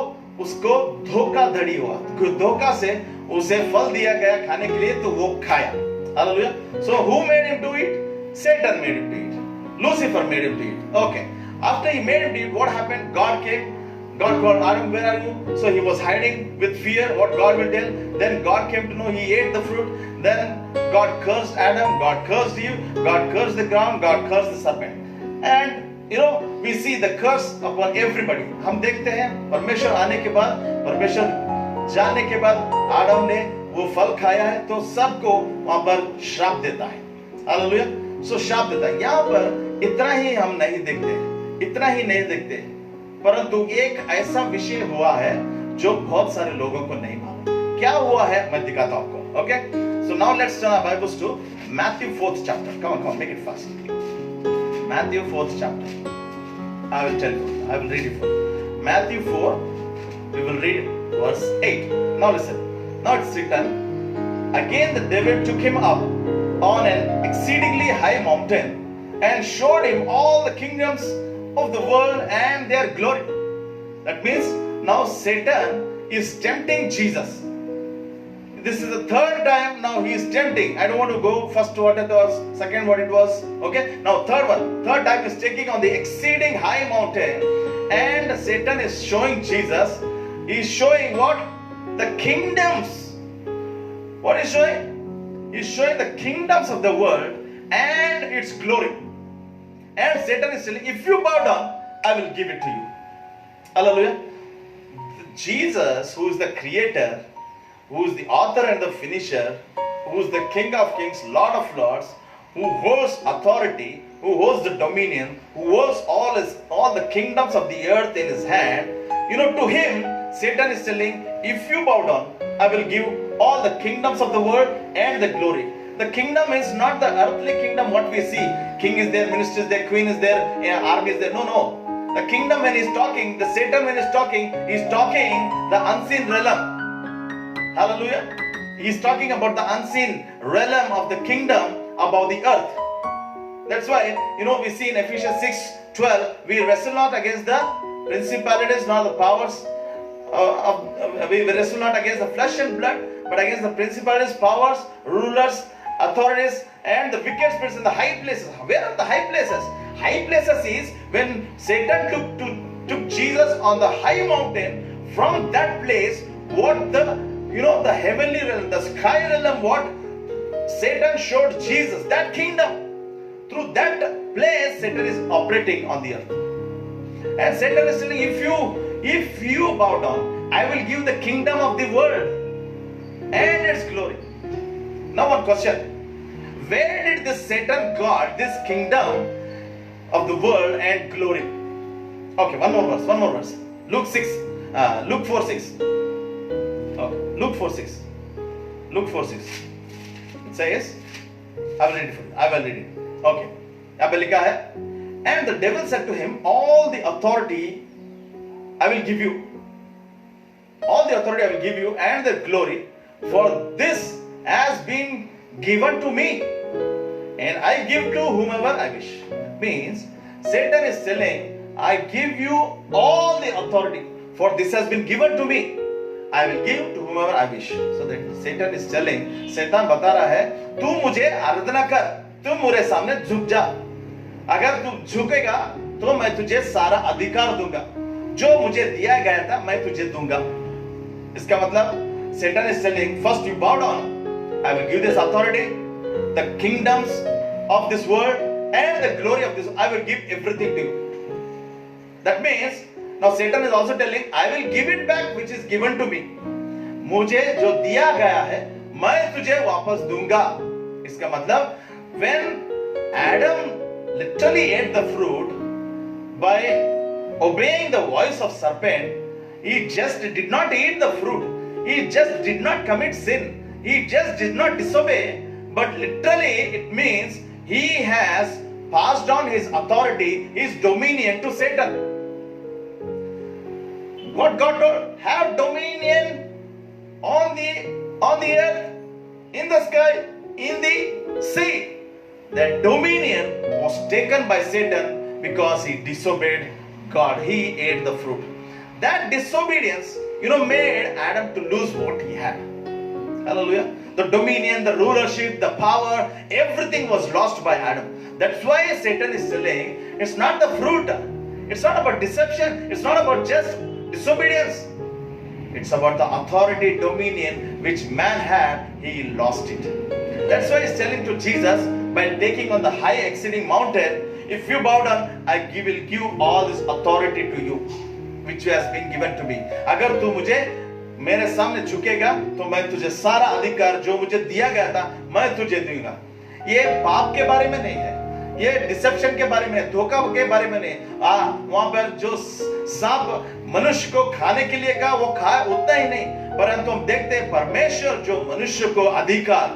उसको धोखाधड़ी हुआ. धोखा से उसे फल दिया गया खाने के लिए, तो वो खाया. Hallelujah. So who made him do it? Satan made him do it. Lucifer made him do it. Okay. After he made him do it, what happened? God came. God called Adam, where are you? So he was hiding with fear what God will tell. Then God came to know, he ate the fruit. Then God cursed Adam, God cursed Eve, God cursed the ground, God cursed the serpent. And we see the curse upon everybody. हम देखते हैं परमेश्वर आने के बाद, परमेश्वर जाने के बाद आदम ने वो फल खाया है, तो सबको वहां पर श्राप देता है. हालेलुया. सो श्राप देता है. यहाँ पर इतना ही हम नहीं देखते, परंतु एक ऐसा विषय हुआ है जो बहुत सारे लोगों को नहीं मालूम. क्या हुआ है मैं दिखाता हूं आपको. Okay. So now let's turn our Bibles to Matthew 4th chapter. Come on, make it fast. Matthew 4th chapter. I will tell you. I will read it for you. Matthew 4, we will read verse 8. Now listen. Now it's written, again the devil took him up on an exceedingly high mountain and showed him all the kingdoms of the world and their glory. That means now Satan is tempting Jesus. This is the third time now he is tempting. I don't want to go first what it was, second what it was. Okay, now third time is taking on the exceeding high mountain, and Satan is showing Jesus. He is showing what? The kingdoms. What is showing? He is showing the kingdoms of the world and its glory. And Satan is telling, if you bow down, I will give it to you. Hallelujah. Jesus, who is the creator, who is the author and the finisher, who is the King of kings, Lord of lords, who holds authority, who holds the dominion, who holds all the kingdoms of the earth in his hand. To him, Satan is telling, if you bow down, I will give all the kingdoms of the world and the glory. The kingdom is not the earthly kingdom what we see. King is there, minister is there, queen is there, army is there. No. The kingdom when he's talking, the Satan when he's talking the unseen realm. Hallelujah. He's talking about the unseen realm of the kingdom above the earth. That's why, we see in Ephesians 6:12, we wrestle not against the principalities nor the powers. We wrestle not against the flesh and blood, but against the principalities, powers, rulers, authorities, and the wicked spirits in the high places. Where are the high places? High places is when Satan took Jesus on the high mountain. From that place, what the heavenly realm, the sky realm, what Satan showed Jesus, that kingdom. Through that place, Satan is operating on the earth. And Satan is saying, if you bow down, I will give the kingdom of the world. and its glory. Now one question. Where did this Satan got this kingdom of the world and glory? Okay, one more verse. Luke 4:6. Okay, Luke 4:6. It says, I will read it. Okay. यहाँ पे लिखा है, and the devil said to him, all the authority I will give you. All the authority I will give you and the glory, for this has been given to me, and I give to whomever I wish. Means Satan is telling, I give you all the authority, for this has been given to me. I will give to whomever I wish. So that Satan is telling, शैतान बता रहा है, तू मुझे आराधना कर, तू मेरे सामने झुक जा. अगर तू झुकेगा तो मैं तुझे सारा अधिकार दूंगा. जो मुझे दिया गया था मैं तुझे दूंगा. इसका मतलब Satan is telling, first you bow down, I will give this authority, the kingdoms of this world and the glory of this, I will give everything to you. That means now Satan is also telling, I will give it back which is given to me. मुझे जो दिया गया है मैं तुझे वापस दूंगा. इसका मतलब when Adam literally ate the fruit by obeying the voice of serpent, he just did not eat the fruit. He just did not commit sin. He just did not disobey. But literally it means he has passed on his authority, his dominion to Satan. What God told, have dominion on the earth, in the sky, in the sea. That dominion was taken by Satan because he disobeyed God. He ate the fruit. That disobedience, made Adam to lose what he had. Hallelujah. The dominion, the rulership, the power, everything was lost by Adam. That's why Satan is saying, it's not the fruit. It's not about deception. It's not about just disobedience. It's about the authority, dominion which man had, he lost it. That's why he's telling to Jesus, by taking on the high exceeding mountain, if you bow down, I will give all this authority to you, which has been given to me. अगर तू मुझे मेरे सामने झुकेगा, तो मैं तुझे सारा अधिकार जो मुझे दिया गया था, मैं तुझे दूंगा. ये पाप के बारे में नहीं है, ये डिसेप्शन के बारे में, धोखा के बारे में नहीं. वहां पर जो सांप मनुष्य को खाने के लिए कहा, वो खाया उतना ही नहीं, परंतु हम देखते हैं परमेश्वर जो मनुष्य को अधिकार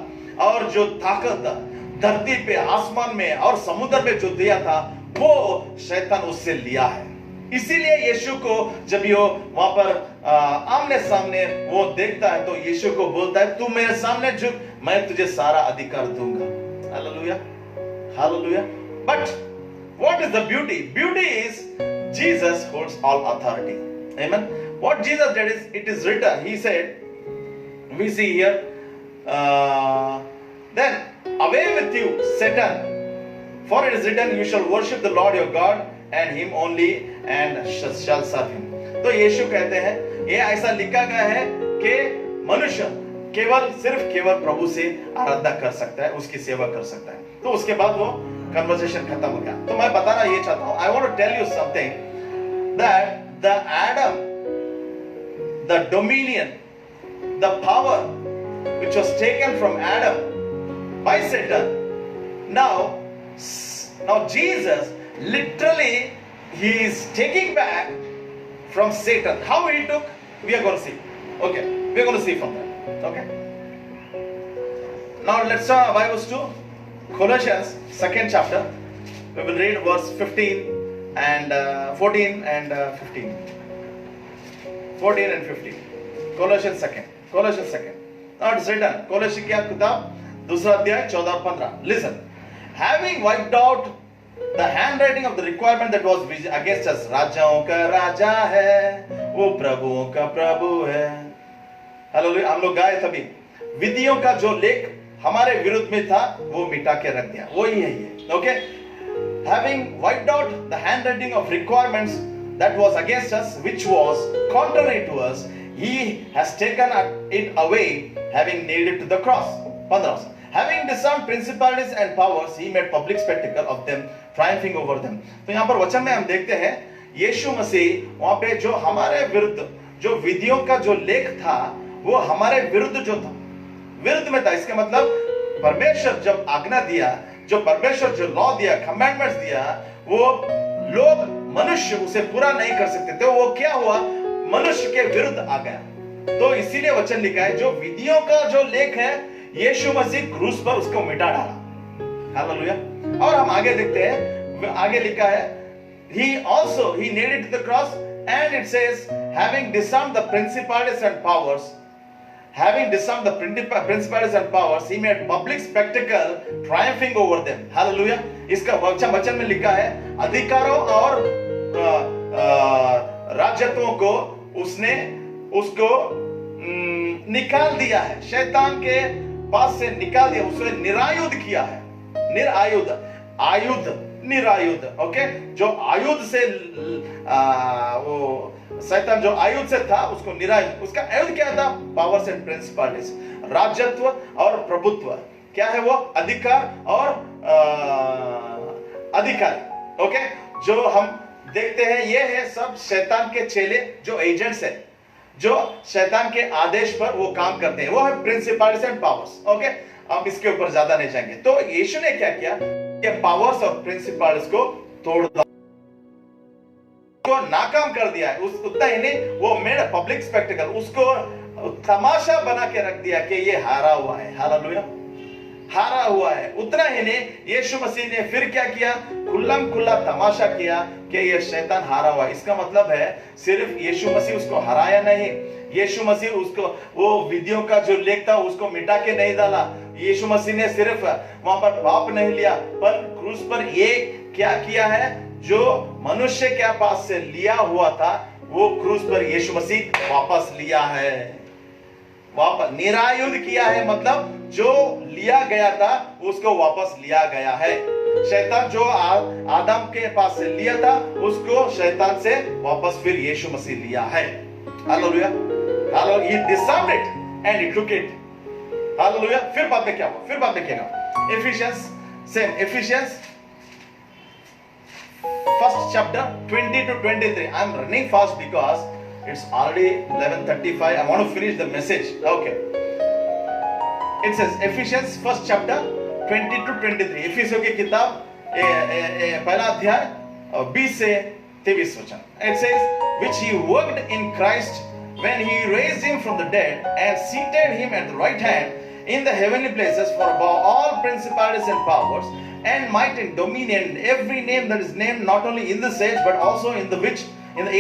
और जो ताकत धरती पे, आसमान में और समुद्र में जो दिया था, वो शैतान उससे लिया है. इसीलिए यीशु को जब ये वहां पर आमने सामने वो देखता है, तो यीशु को बोलता है, तू मेरे सामने झुक, मैं तुझे सारा अधिकार दूंगा. Hallelujah, hallelujah. But what is the beauty? Beauty is Jesus holds all authority. Amen. What Jesus did is, it is written. He said, we see here, then away with you, Satan, for it is written, you shall worship the Lord your God and him only and shall serve him. तो यीशु कहते हैं, ये ऐसा लिखा गया है कि मनुष्य केवल प्रभु से आराधना कर सकता है, उसकी सेवा कर सकता है. तो उसके बाद वो कन्वर्सेशन खत्म हो गया. तो मैं बताना ये चाहता हूं, I want to tell you something, that the Adam, the dominion, the power which was taken from Adam by Satan, now Jesus literally he is taking back from Satan. How he took, we are going to see. Okay, we are going to see from that. Okay. Now let's turn our Bibles to Colossians 2nd chapter. We will read verse 15 and 14 and 15. 14 and 15. Colossians 2nd. Now it's written, Colossians की किताब दूसरा अध्याय 14-15. Listen. Having wiped out the handwriting of the requirement that was against us, राजाओं का राजा है, वो प्रभुओं का प्रभु है. हालेलुया. हम लोग गाए तभी, विधियों का जो लेख हमारे विरुद्ध में था, वो मिटा के रख दिया. वही है ये. Okay. Having wiped out the handwriting of requirements that was against us, which was contrary to us, he has taken it away, having nailed it to the cross. 15. Having disarmed principalities and powers, he made public spectacle of them, triumphing over them. तो यहाँ पर वचन में हम देखते हैं, यीशु मसीह वहाँ पे जो हमारे विरुद्ध जो विधियों का जो लेख था, वो हमारे विरुद्ध जो था, विरुद्ध में था। इसका मतलब परमेश्वर जब आज्ञा दिया, जो परमेश्वर जो लॉ दिया, कमांडमेंट्स दिया, वो लोग मनुष्य उसे पूरा नहीं कर सकते थे। वो क्या हुआ, मनुष्य के विरुद्ध आ गया। तो इसीलिए वचन लिखा है, जो विधियों का जो लेख है यीशु मसीह क्रूस पर उसको मिटा डाला। हालेलुया। और हम आगे देखते हैं, आगे लिखा है, he nailed it to the cross, and it says, having disarmed the principalities and powers, he made public spectacle, triumphing over them. Hallelujah. इसका वचन में लिखा है, अधिकारों और राजत्वों को उसने उसको निकाल दिया है, शैतान के पास से निकाल दिया, उसने निरायुध किया है। निरायुध, ओके। जो आयुध से वो शैतान जो आयुध से था उसको निरायुध, उसका आयुध क्या था, पावर्स एंड प्रिंसिपलिटीज, राजत्व और प्रभुत्व, क्या है वो, अधिकार और अधिकारी, ओके। जो हम देखते हैं ये है सब शैतान के चेले, जो एजेंट्स है, जो शैतान के आदेश पर वो काम करते हैं, वो है प्रिंसिपलिटीज एंड पावर्स, ओके। हम इसके ऊपर ज्यादा नहीं जाएंगे। तो यीशु ने क्या किया, पावर्स और प्रिंसिपल्स को तोड़ दिया, को नाकाम कर दिया है। उतना ही नहीं, वो मेड अ पब्लिक स्पेक्टिकल, उसको तमाशा बना के रख दिया कि ये हारा हुआ है। हालेलुया, हारा हुआ है। उतना ही नहीं, यीशु मसीह ने फिर क्या किया, खुल्लम खुल्ला तमाशा किया कि ये शैतान हारा हुआ। इसका मतलब है सिर्फ यीशु मसीह उसको हराया नहीं, यीशु मसीह उसको वो विधियों का जो लेख था उसको मिटा के नहीं डाला। यीशु मसीह ने सिर्फ वहां पर पाप नहीं लिया, पर क्रूस पर ये क्या किया है, जो मनुष्य के पास से लिया हुआ था वो क्रूस पर यीशु मसीह वापस लिया है, वापस निरायुध किया है। मतलब जो लिया गया था उसको वापस लिया गया है। शैतान जो आदम के पास से लिया था उसको शैतान से वापस फिर यीशु मसीह लिया है। Hallelujah, hallelujah. He disarmed it and he took it. Hallelujah. फिर बाद में क्या हुआ, फिर बाद में क्या हुआ, Ephesians first chapter 20 to 23. I'm running fast because it's already 11:35. I want to finish the message. Okay. It says Ephesians first chapter 20 to 23. इफिसियों की किताब पहला अध्याय 20 से 23 वचन। It says, which he worked in Christ when he raised him from the dead and seated him at the right hand in the heavenly places, for above all principalities and powers and might and dominion and every name that is named, not only in this age but also in the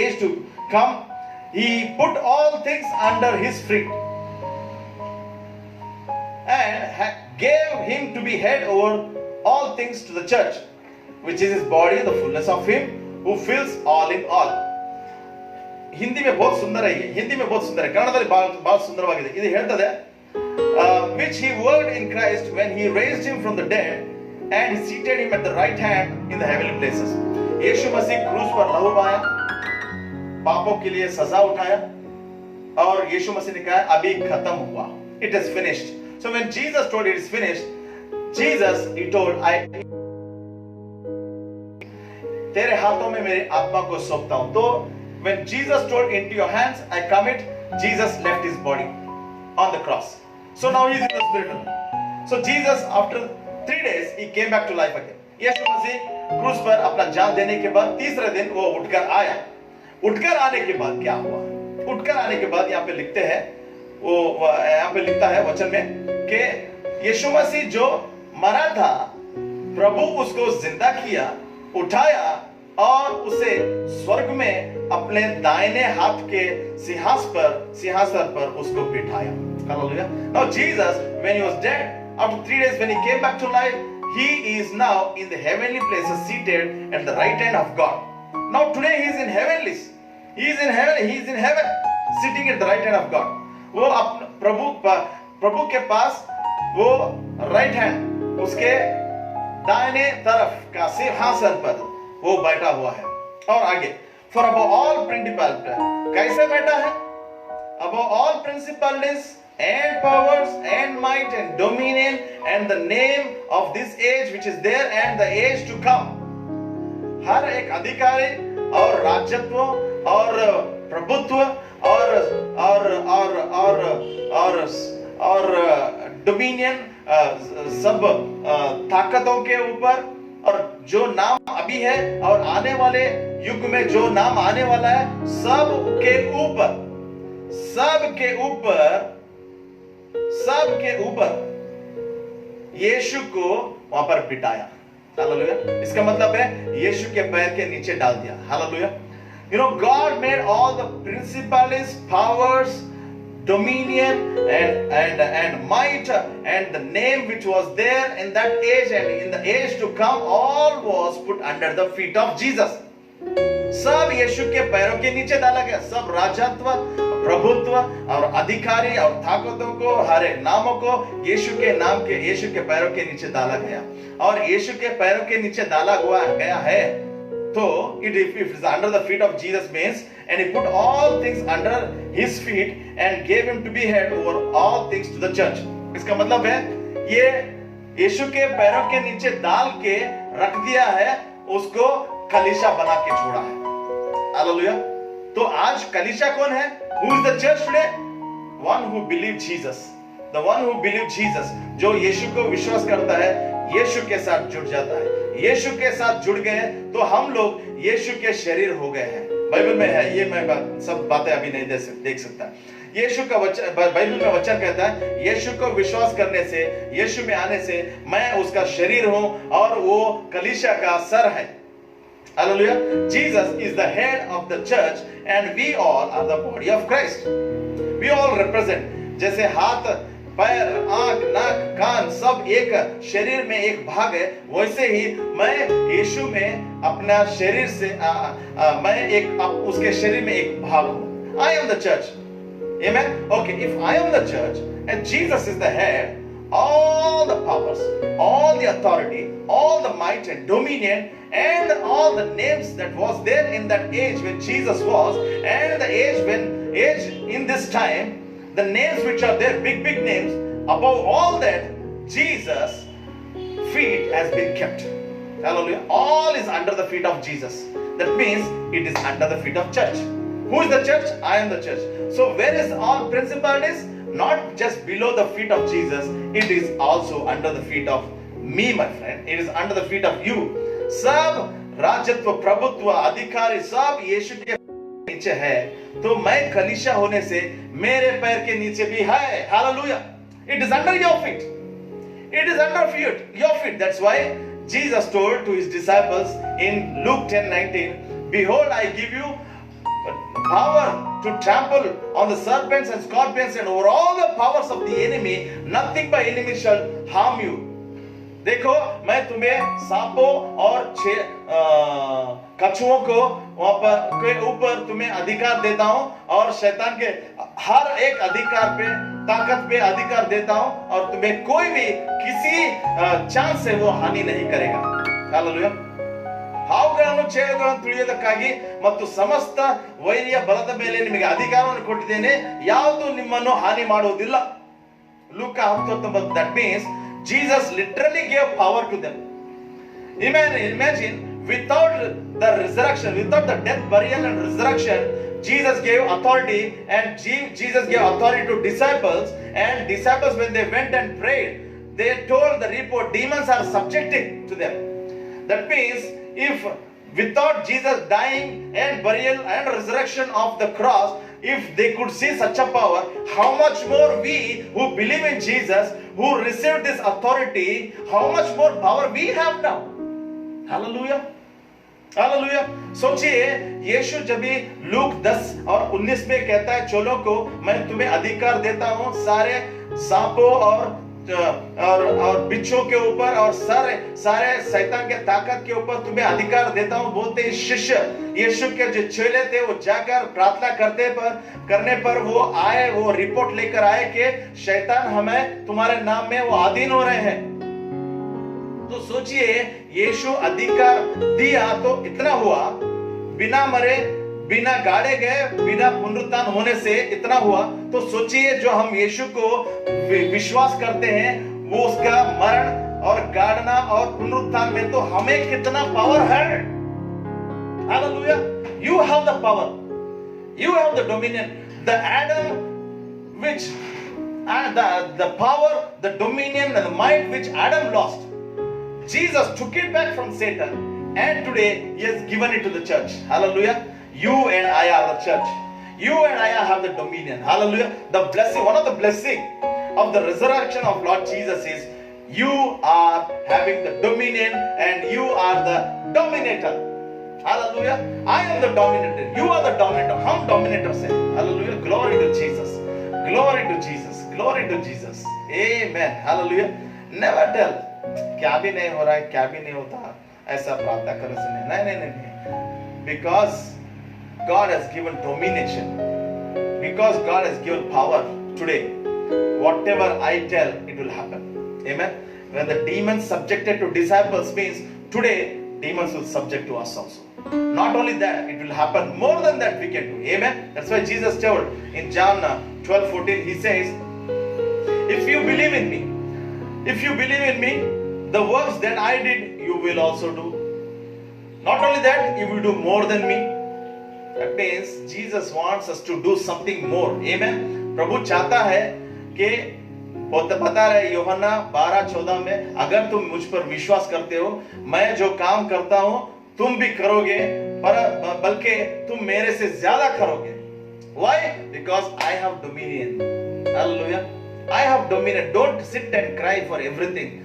age to come. He put all things under his feet and gave him to be head over all things to the church, which is his body, the fullness of him who fills all in all. Hindi में बहुत सुंदर है ये, हिंदी में बहुत सुंदर है, ಕನ್ನಡದಲ್ಲಿ बहुत ಸುಂದರವಾಗಿದೆ। ಇದು ಹೇಳ್ತದೆ, which he worked in Christ when he raised him from the dead and he seated him at the right hand in the heavenly places. यीशु मसीह क्रूस पर लहू बहाया, पापों के लिए सजा उठाया, और यीशु मसीह ने कहा अभी खत्म हुआ, it is finished. So when Jesus told it is finished, he told, तेरे हाथों में मेरी आत्मा को सौंपता हूं। तो when Jesus told, into your hands I commit, Jesus left his body on the cross. So now he is in the spiritual. So Jesus, after 3 days, he came back to life again. यीशु मसीह क्रूस पर अपना जान देने के बाद तीसरे दिन वो उठकर आया। उठकर आने के बाद क्या हुआ, उठकर आने के बाद यहाँ पे लिखते हैं, वो यहाँ पे लिखता है वचन में कि यीशु मसीह जो मरा था, प्रभु उसको जिंदा किया, उठाया और उसे स्वर्ग में अपने दाहिने हाथ के सिंहासन पर उसको बिठाया। Hallelujah. Now Jesus, when he was dead, after 3 days when he came back to life, he is now in the heavenly places, seated at the right hand of God. Now today he is in heavenlies. He is in heaven, sitting at the right hand of God. वो प्रभु के पास वो right hand, उसके दाहिने तरफ का सिंहासन पर वो बैठा हुआ है। और आगे, for above all principalities, कैसे बैठा है, above all principalities and powers and might and dominion and the name of this age which is there and the age to come. हर एक अधिकारी और राजत्व और प्रभुत्व और डोमिनियन, सब ताकतों के ऊपर, और जो नाम अभी है और आने वाले युग में जो नाम आने वाला है, सब के ऊपर यीशु को वहां पर पिटाया। हालेलुया। इसका मतलब है यीशु के पैर के नीचे डाल दिया। Hallelujah. You know, God made all the principalities, powers, dominion, and might, and the name which was there in that age and in the age to come, all was put under the feet of Jesus. सब यीशु के पैरों के नीचे डाला गया। सब राजत्व, प्रभुत्व और अधिकारी और ताकतों को, हर एक नामों को यीशु के पैरों के नीचे डाला गया। और यीशु के पैरों के नीचे डाला गया है, तो if it is under the feet of Jesus means, and he put all things under his feet and gave him to be head over all things to the church. इसका मतलब है ये यीशु के पैरों के नीचे डाल के रख दिया है, उसको कलीसिया बना के छोड़ा है। हालेलुया। तो आज कलीसिया कौन है? Who is the church today? One who believes Jesus. The one who believes Jesus, जो यीशु को विश्वास करता है, यीशु के साथ जुड़ जाता है। यीशु के साथ जुड़ गए तो हम लोग यीशु के शरीर हो गए हैं। बाइबल में है, ये मैं सब बातें अभी नहीं देख सकता। यीशु का वचन, बाइबल में वचन कहता है, यीशु को विश्वास करने से, यीशु में आने से मैं उसका शरीर हूं और वो कलीसिया का सर है। Hallelujah. Jesus is the head of the church and we all are the body of Christ. We all represent, जैसे हाथ, पैर, आंख, नाक, कान सब एक शरीर में एक भाग है, वैसे ही मैं यीशु में अपना शरीर से मैं उसके शरीर में एक भाग हूं। I am the church. Amen. Okay, if I am the church and Jesus is the head, all the powers, all the authority, all the might and dominion, and all the names that was there in that age when Jesus was, and the age in this time, the names which are there, big names, above all that, Jesus' feet has been kept. Hallelujah. All is under the feet of Jesus. That means it is under the feet of church. Who is the church? I am the church. So where is all principalities? Not just below the feet of Jesus, it is also under the feet of me, my friend. It is under the feet of you. सब राजत्व, प्रभुत्व, अधिकारी सब यीशु के नीचे है, तो मैं कलीसिया होने से मेरे पैर के नीचे भी है। Hallelujah. It is under your feet. It is under your feet. That's why Jesus told to his disciples in Luke 10:19, behold, I give you power to trample on the serpents and scorpions and over all the powers of the enemy, nothing by enemy shall harm you. देखो, मैं तुम्हें सांपों और कछुओं को के ऊपर तुम्हें अधिकार देता हूं, और शैतान के हर एक अधिकार पे, ताकत पे अधिकार देता हूं, और तुम्हें कोई भी किसी चांस से वो हानि नहीं करेगा। हालेलुया। ಹಾವುಗಳನ್ನು ಚೇಳುಗಳನ್ನು ತುಳಿಯುವುದಕ್ಕಾಗಿ ಮತ್ತು ಸಮಸ್ತ ವೈರಿಯ ಬಲದ ಮೇಲೆ ನಿಮಗೆ ಅಧಿಕಾರವನ್ನು ಕೊಟ್ಟಿದ್ದೇನೆ, ಯಾವುದು ನಿಮ್ಮನ್ನು ಹಾನಿ ಮಾಡುವುದಿಲ್ಲ. ಲೂಕ 19. That means Jesus literally gave power to them. Imagine without the resurrection, without the death, burial and resurrection, Jesus gave authority, and Jesus gave authority to disciples, and disciples when they went and prayed, they told the report, demons are subjecting to them. That means if without Jesus dying and burial and resurrection of the cross, if they could see such a power, how much more we who believe in Jesus, who received this authority, how much more power we have now. Hallelujah. Hallelujah. सोचिए, यीशु जब भी look 10 और 19 में कहता है, चोलों को मैं तुम्हें अधिकार देता हूं सारे सांपों और बिच्छों के ऊपर और सारे शैतान के ताकत के ऊपर तुम्हें अधिकार देता हूं, बोलते ही शिष्य यीशु के जो चेले थे वो जाकर प्रार्थना करने पर वो आए, वो रिपोर्ट लेकर आए कि शैतान हमें तुम्हारे नाम में वो अधीन हो रहे हैं। तो सोचिए, यीशु अधिकार दिया तो इतना हुआ, बिना मरे, बिना गाड़े गए, बिना पुनरुत्थान होने से इतना हुआ। तो सोचिए, जो हम यीशु को विश्वास करते हैं, वो उसका मरण और गाड़ना और पुनरुत्थान में तो हमें कितना पावर है। Hallelujah. You have the power, you have the dominion. The Adam which and the power, the dominion, and the might which Adam lost. Jesus took it back from Satan, and today he has given it to the church. Hallelujah. You and I are the church. You and I have the dominion. Hallelujah. The blessing, one of the blessing of the resurrection of Lord Jesus is you are having the dominion and you are the dominator. Hallelujah. I am the dominator. You are the dominator. Hum dominator say. Hallelujah. Glory to Jesus. Glory to Jesus. Glory to Jesus. Amen. Hallelujah. Never tell क्या भी नहीं हो रहा है, क्या भी नहीं होता, ऐसा प्रार्थना करने से नहीं, नहीं, नहीं, नहीं. Because God has given domination. Because God has given power today. Whatever I tell, it will happen. Amen. When the demons subjected to disciples means today demons will subject to us also. Not only that, it will happen more than that we can do. Amen. That's why Jesus told in John 12:14, he says, if you believe in me, the works that I did, you will also do. Not only that, you will do more than me. That means Jesus wants us to do something more. Amen. प्रभु चाहता है कि बता रहे यूहन्ना 12:14 में, अगर तुम मुझ पर विश्वास करते हो, मैं जो काम करता हूं तुम भी करोगे, पर बल्कि तुम मेरे से ज्यादा करोगे. Why? Because I have dominion. Hallelujah. I have dominion. Don't sit and cry for everything.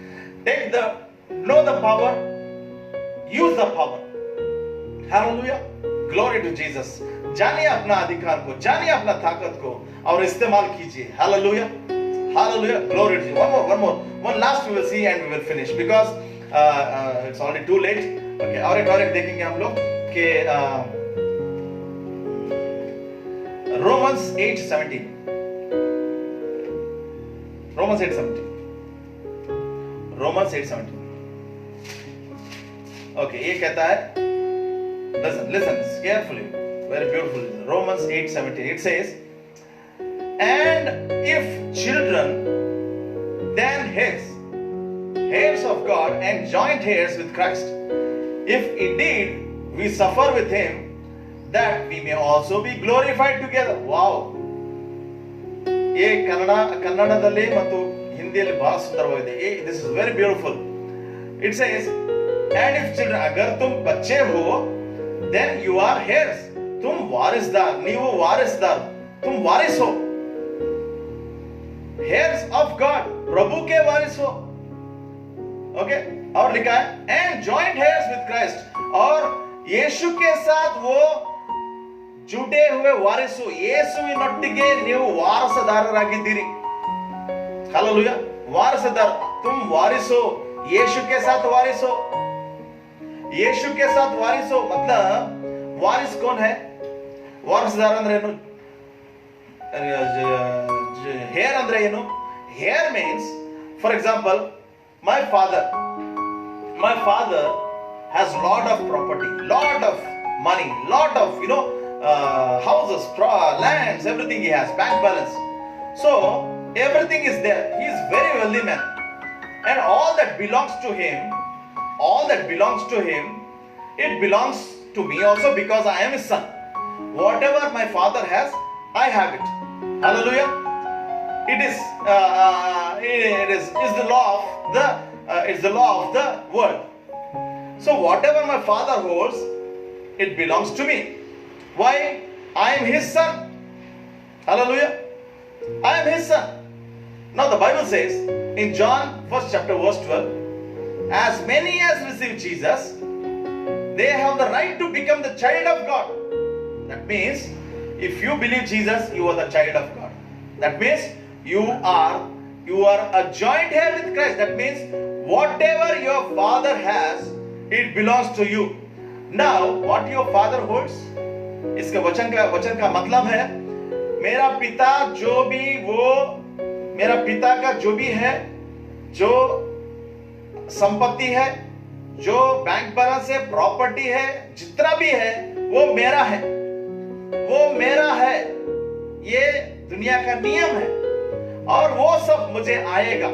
Know the power, use the power. Hallelujah. Glory to Jesus. जानिए अपना अधिकार को, जानिए अपना ताकत को और इस्तेमाल कीजिए. Hallelujah. Hallelujah. Glory to Jesus. One last we will see and we will finish because it's already too late. Okay. और एक देखेंगे हम लोग कि Romans 8:17. Romans 8:17. Romans 8:17. Okay, ये कहता है, listen carefully, very beautiful. Romans 8:17. It says, and if children, then heirs of God and joint heirs with Christ, if indeed we suffer with him, that we may also be glorified together. Wow. ये ಕನ್ನಡದಲ್ಲಿ ಮತ್ತು ಹಿಂದಿಯಲ್ಲಿ ಬಹಳ ಸುಂದರವಾಗಿದೆ. This is very beautiful. It says, and if children, अगर तुम बच्चे हो, then you are heirs. तुम वारिसदार, नीवु वारिसदार, तुम वारिस हो. Heirs of God, प्रभु के वारिस हो. Okay? और लिखा है, and joint heirs with Christ, और यीशु के साथ वो जुटे हुए वारिसु, ಯೇಸುವಿನೊಟ್ಟಿಗೆ ನೀವು ವಾರಸದಾರರಾಗಿದ್ದೀರಿ. हालेलुया. वारसदार, तुम वारिसो, यीशु के साथ वारिसो. यीशु के साथ वारिसो मतलब वारिस कौन है? वारसदार ಅಂದ್ರೆ ಏನು? ಹೇರ್ ಅಂದ್ರೆ ಏನು? Hair means, for example, my father has lot of property, lot of money, lot of houses, lands, everything he has, bank balance. So everything is there. He is very wealthy man, and all that belongs to him, it belongs to me also because I am his son. Whatever my father has, I have it. Hallelujah. It is the law of the world. So whatever my father holds, it belongs to me. Why? I am his son. Hallelujah. I am his son. Now the Bible says in John 1st chapter verse 12, as many as receive Jesus, they have the right to become the child of God. That means if you believe Jesus, you are the child of God. That means you are a joint heir with Christ. That means whatever your father has, it belongs to you. Now what your father holds, इसके वचन का मतलब है, मेरा पिता का जो भी है, जो संपत्ति है, जो बैंक बैलेंस है, प्रॉपर्टी है, जितना भी है, वो मेरा है. ये दुनिया का नियम है और वो सब मुझे आएगा.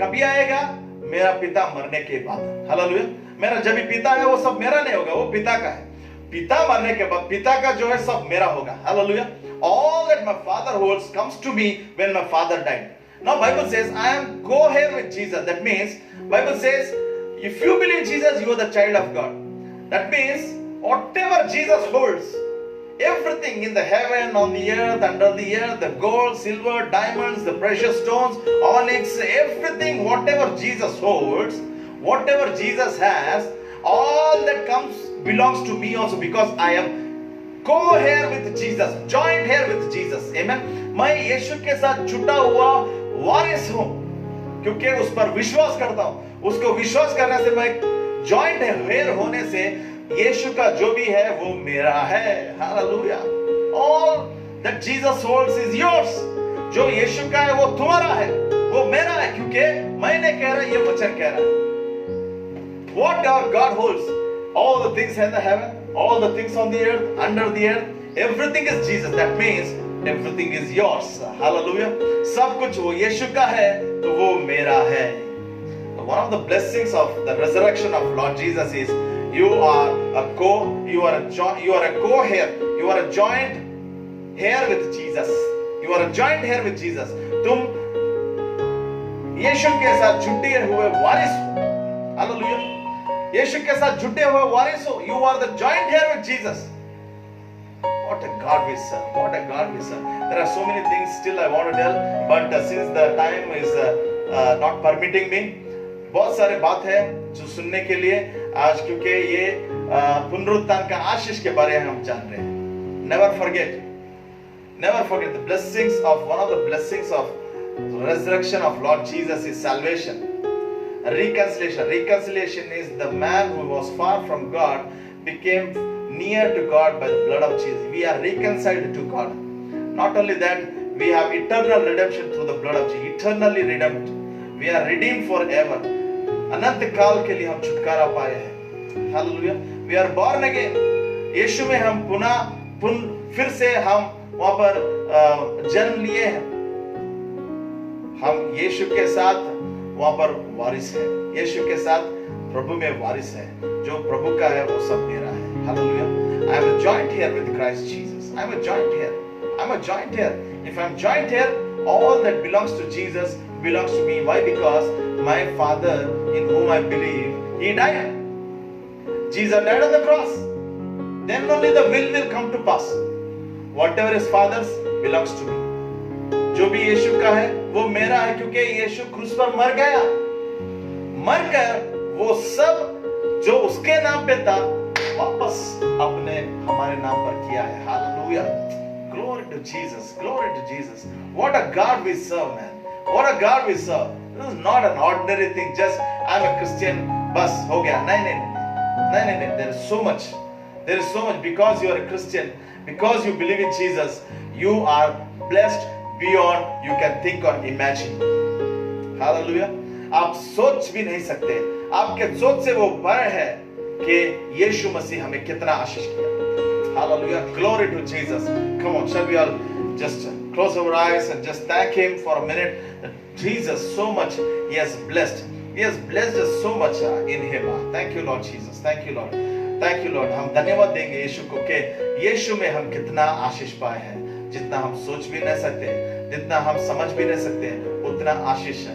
कभी आएगा? मेरा पिता मरने के बाद. हालेलुया. मेरा जब भी पिता है, वो सब मेरा नहीं होगा, वो पिता का है. पिता मरने के बाद पिता का जो है सब मेरा होगा. Hallelujah. all that my Father holds comes to me when my Father died. Now Bible says I am co-heir with Jesus. That means Bible says if you believe Jesus, you are the child of God. That means whatever Jesus holds, everything in the heaven, on the earth, under the earth, the gold, silver, diamonds, the precious stones, onyx, everything, whatever Jesus holds, whatever Jesus has, all that comes belongs to me also, because I am co-heir with Jesus, joint heir with Jesus. Amen. मैं यीशु के साथ जुटा हुआ वारिस हूं, क्योंकि उस पर विश्वास करता हूं. उसको विश्वास करने से, मैं जॉइंट हेयर होने से, यीशु का जो भी है वो मेरा है. Hallelujah. All that Jesus holds is yours. जो यीशु का है वो तुम्हारा है, वो मेरा है, क्योंकि मैंने कह रहा, ये वचन कह रहा है. What God holds, all the things in the heaven, all the things on the earth, under the earth, everything is Jesus. That means everything is yours. Hallelujah. सब कुछ वो यीशु का है तो वो मेरा है. One of the blessings of the resurrection of Lord Jesus is you are a co-heir. You are a joint heir with Jesus. You are a joint heir with Jesus. तुम यीशु के साथ जुटे हुए वारिस हो. Hallelujah. यीशु के साथ जुटे हुए वारिस हो. You are the joint heir with Jesus. What a God we serve. What a God we serve. There are so many things still I want to tell, but since the time is not permitting me, बहुत सारे बात है जो सुनने के लिए आज, क्योंकि ये पुनरुत्थान का आशीष के बारे में हम जान रहे हैं. Never forget the blessings of, one of the blessings of the resurrection of Lord Jesus is salvation, reconciliation is the man who was far from God became near to God by the blood of Jesus. We are reconciled to God. Not only that, we have eternal redemption through the blood of Jesus. Eternally redeemed. We are redeemed forever. अनंत काल के लिए हम छुटकारा पाए हैं. Hallelujah. We are born again. यीशु में हम फिर से हम वहां पर जन्म लिए हैं. हम यीशु के साथ वहां पर वारिस हैं. यीशु के साथ प्रभु में वारिस है. जो प्रभु का है वो सब मेरा है. Hallelujah. I am a joint heir with Christ Jesus. I am a joint heir. I am a joint heir. If I am joint heir, all that belongs to Jesus belongs to me. Why? Because my Father, in whom I believe, He died. Jesus died on the cross. Then only the will come to pass. Whatever is Father's belongs to me. जो भी यीशु का है वो मेरा है, क्योंकि यीशु क्रूस पर मर गया. मर कर वो सब जो उसके नाम पे था वापस अपने हमारे नाम पर किया है. Hallelujah. Glory to Jesus. Glory to Jesus. What a God we serve, man. What a God we serve. This is not an ordinary thing. Just I'm a Christian, bas ho gaya. No. There is so much. There is so much. Because you are a Christian, because you believe in Jesus, you are blessed beyond you can think or imagine. Hallelujah. आप सोच भी नहीं सकते. आपके सोच से वो बड़ा है कि यीशु मसीह हमें कितना आशीष किया. Hallelujah. Glory to Jesus. Come on, shall we all just close our eyes and just thank Him for a minute. That Jesus, so much He has blessed. He has blessed us so much in Him. Thank you, Lord Jesus. Thank you, Lord. Thank you, Lord. हम धन्यवाद देंगे यीशु को कि यीशु में हम कितना आशीष पाए हैं. जितना हम सोच भी नहीं सकते, जितना हम समझ भी नहीं सकते, उतना आशीष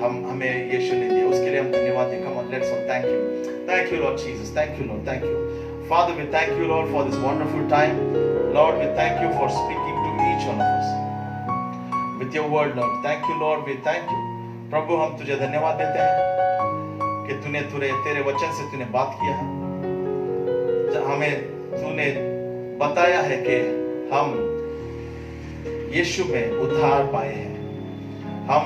हमें यीशु ने दिया. उसके लिए हम धन्यवाद दें. Come on, let's all thank you. Thank you, Lord Jesus. Thank you, Lord. Thank you. Father, we thank you, Lord, for this wonderful time. Lord, we thank you for speaking to each one of us with your word, Lord. Thank you, Lord. We thank you. प्रभु, हम तुझे धन्यवाद देते हैं कि तूने तेरे वचन से तूने बात किया है. हमें तूने बताया है कि हम यीशु में उद्धार पाए हैं. हम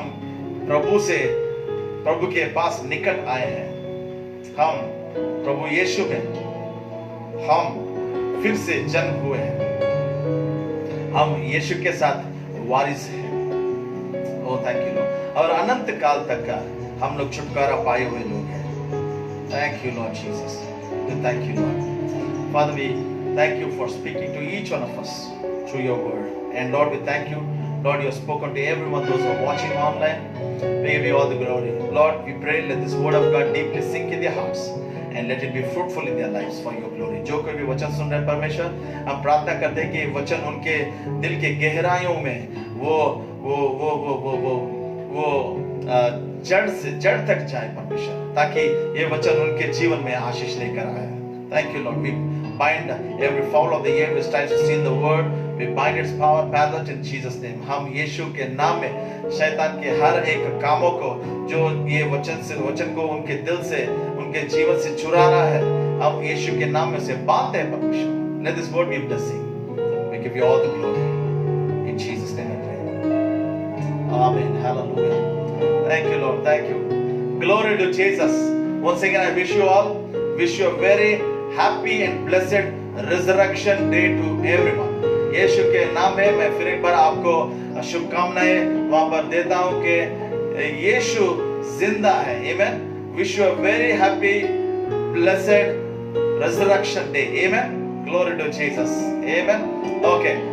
प्रभु के पास निकट आए हैं. हम प्रभु यीशु में हम फिर से जन्म हुए हैं. हम यीशु के साथ वारिस हैं. ओ थैंक यू लॉर्ड. और अनंत काल तक का हम लोग छुटकारा पाए हुए लोग हैं. Thank you Lord Jesus. Thank you Lord. Father, we thank you for speaking to each one of us through your word. And Lord, we thank you. Lord, you have spoken to everyone, those who are watching online. We give you all the glory. Lord, we pray, let this word of God deeply sink in their hearts. and let it be fruitful in their lives for your glory. जो कोई भी वचन सुन रहे हैं परमेश्वर, हम प्रार्थना करते हैं कि वचन उनके दिल के गहराइयों में वो जड़ तक जाए परमेश्वर, ताकि ये वचन उनके जीवन में आशीष लेकर आए. Thank you, Lord. We bind every fowl of the air which tries to steal the word. We bind its power, pattern in Jesus' name. हम यीशु के नाम में शैतान के हर एक कामों को, जो ये वचन को उनके दिल से, उनके जीवन से चुरा रहा है, हम यीशु के नाम में से बांधते हैं परमेश्वर. Let this word be a blessing. We give you all the glory. In Jesus' name I pray. Amen. Hallelujah. Thank you, Lord. Thank you. Glory to Jesus. Once again, I wish you a very happy and blessed resurrection day to everyone. यीशु के नाम में मैं फिर एक बार आपको शुभकामनाएं वहां पर देता हूं कि यीशु जिंदा है. Amen. Wish you a very happy, blessed resurrection day. Amen. Glory to Jesus. Amen. Okay.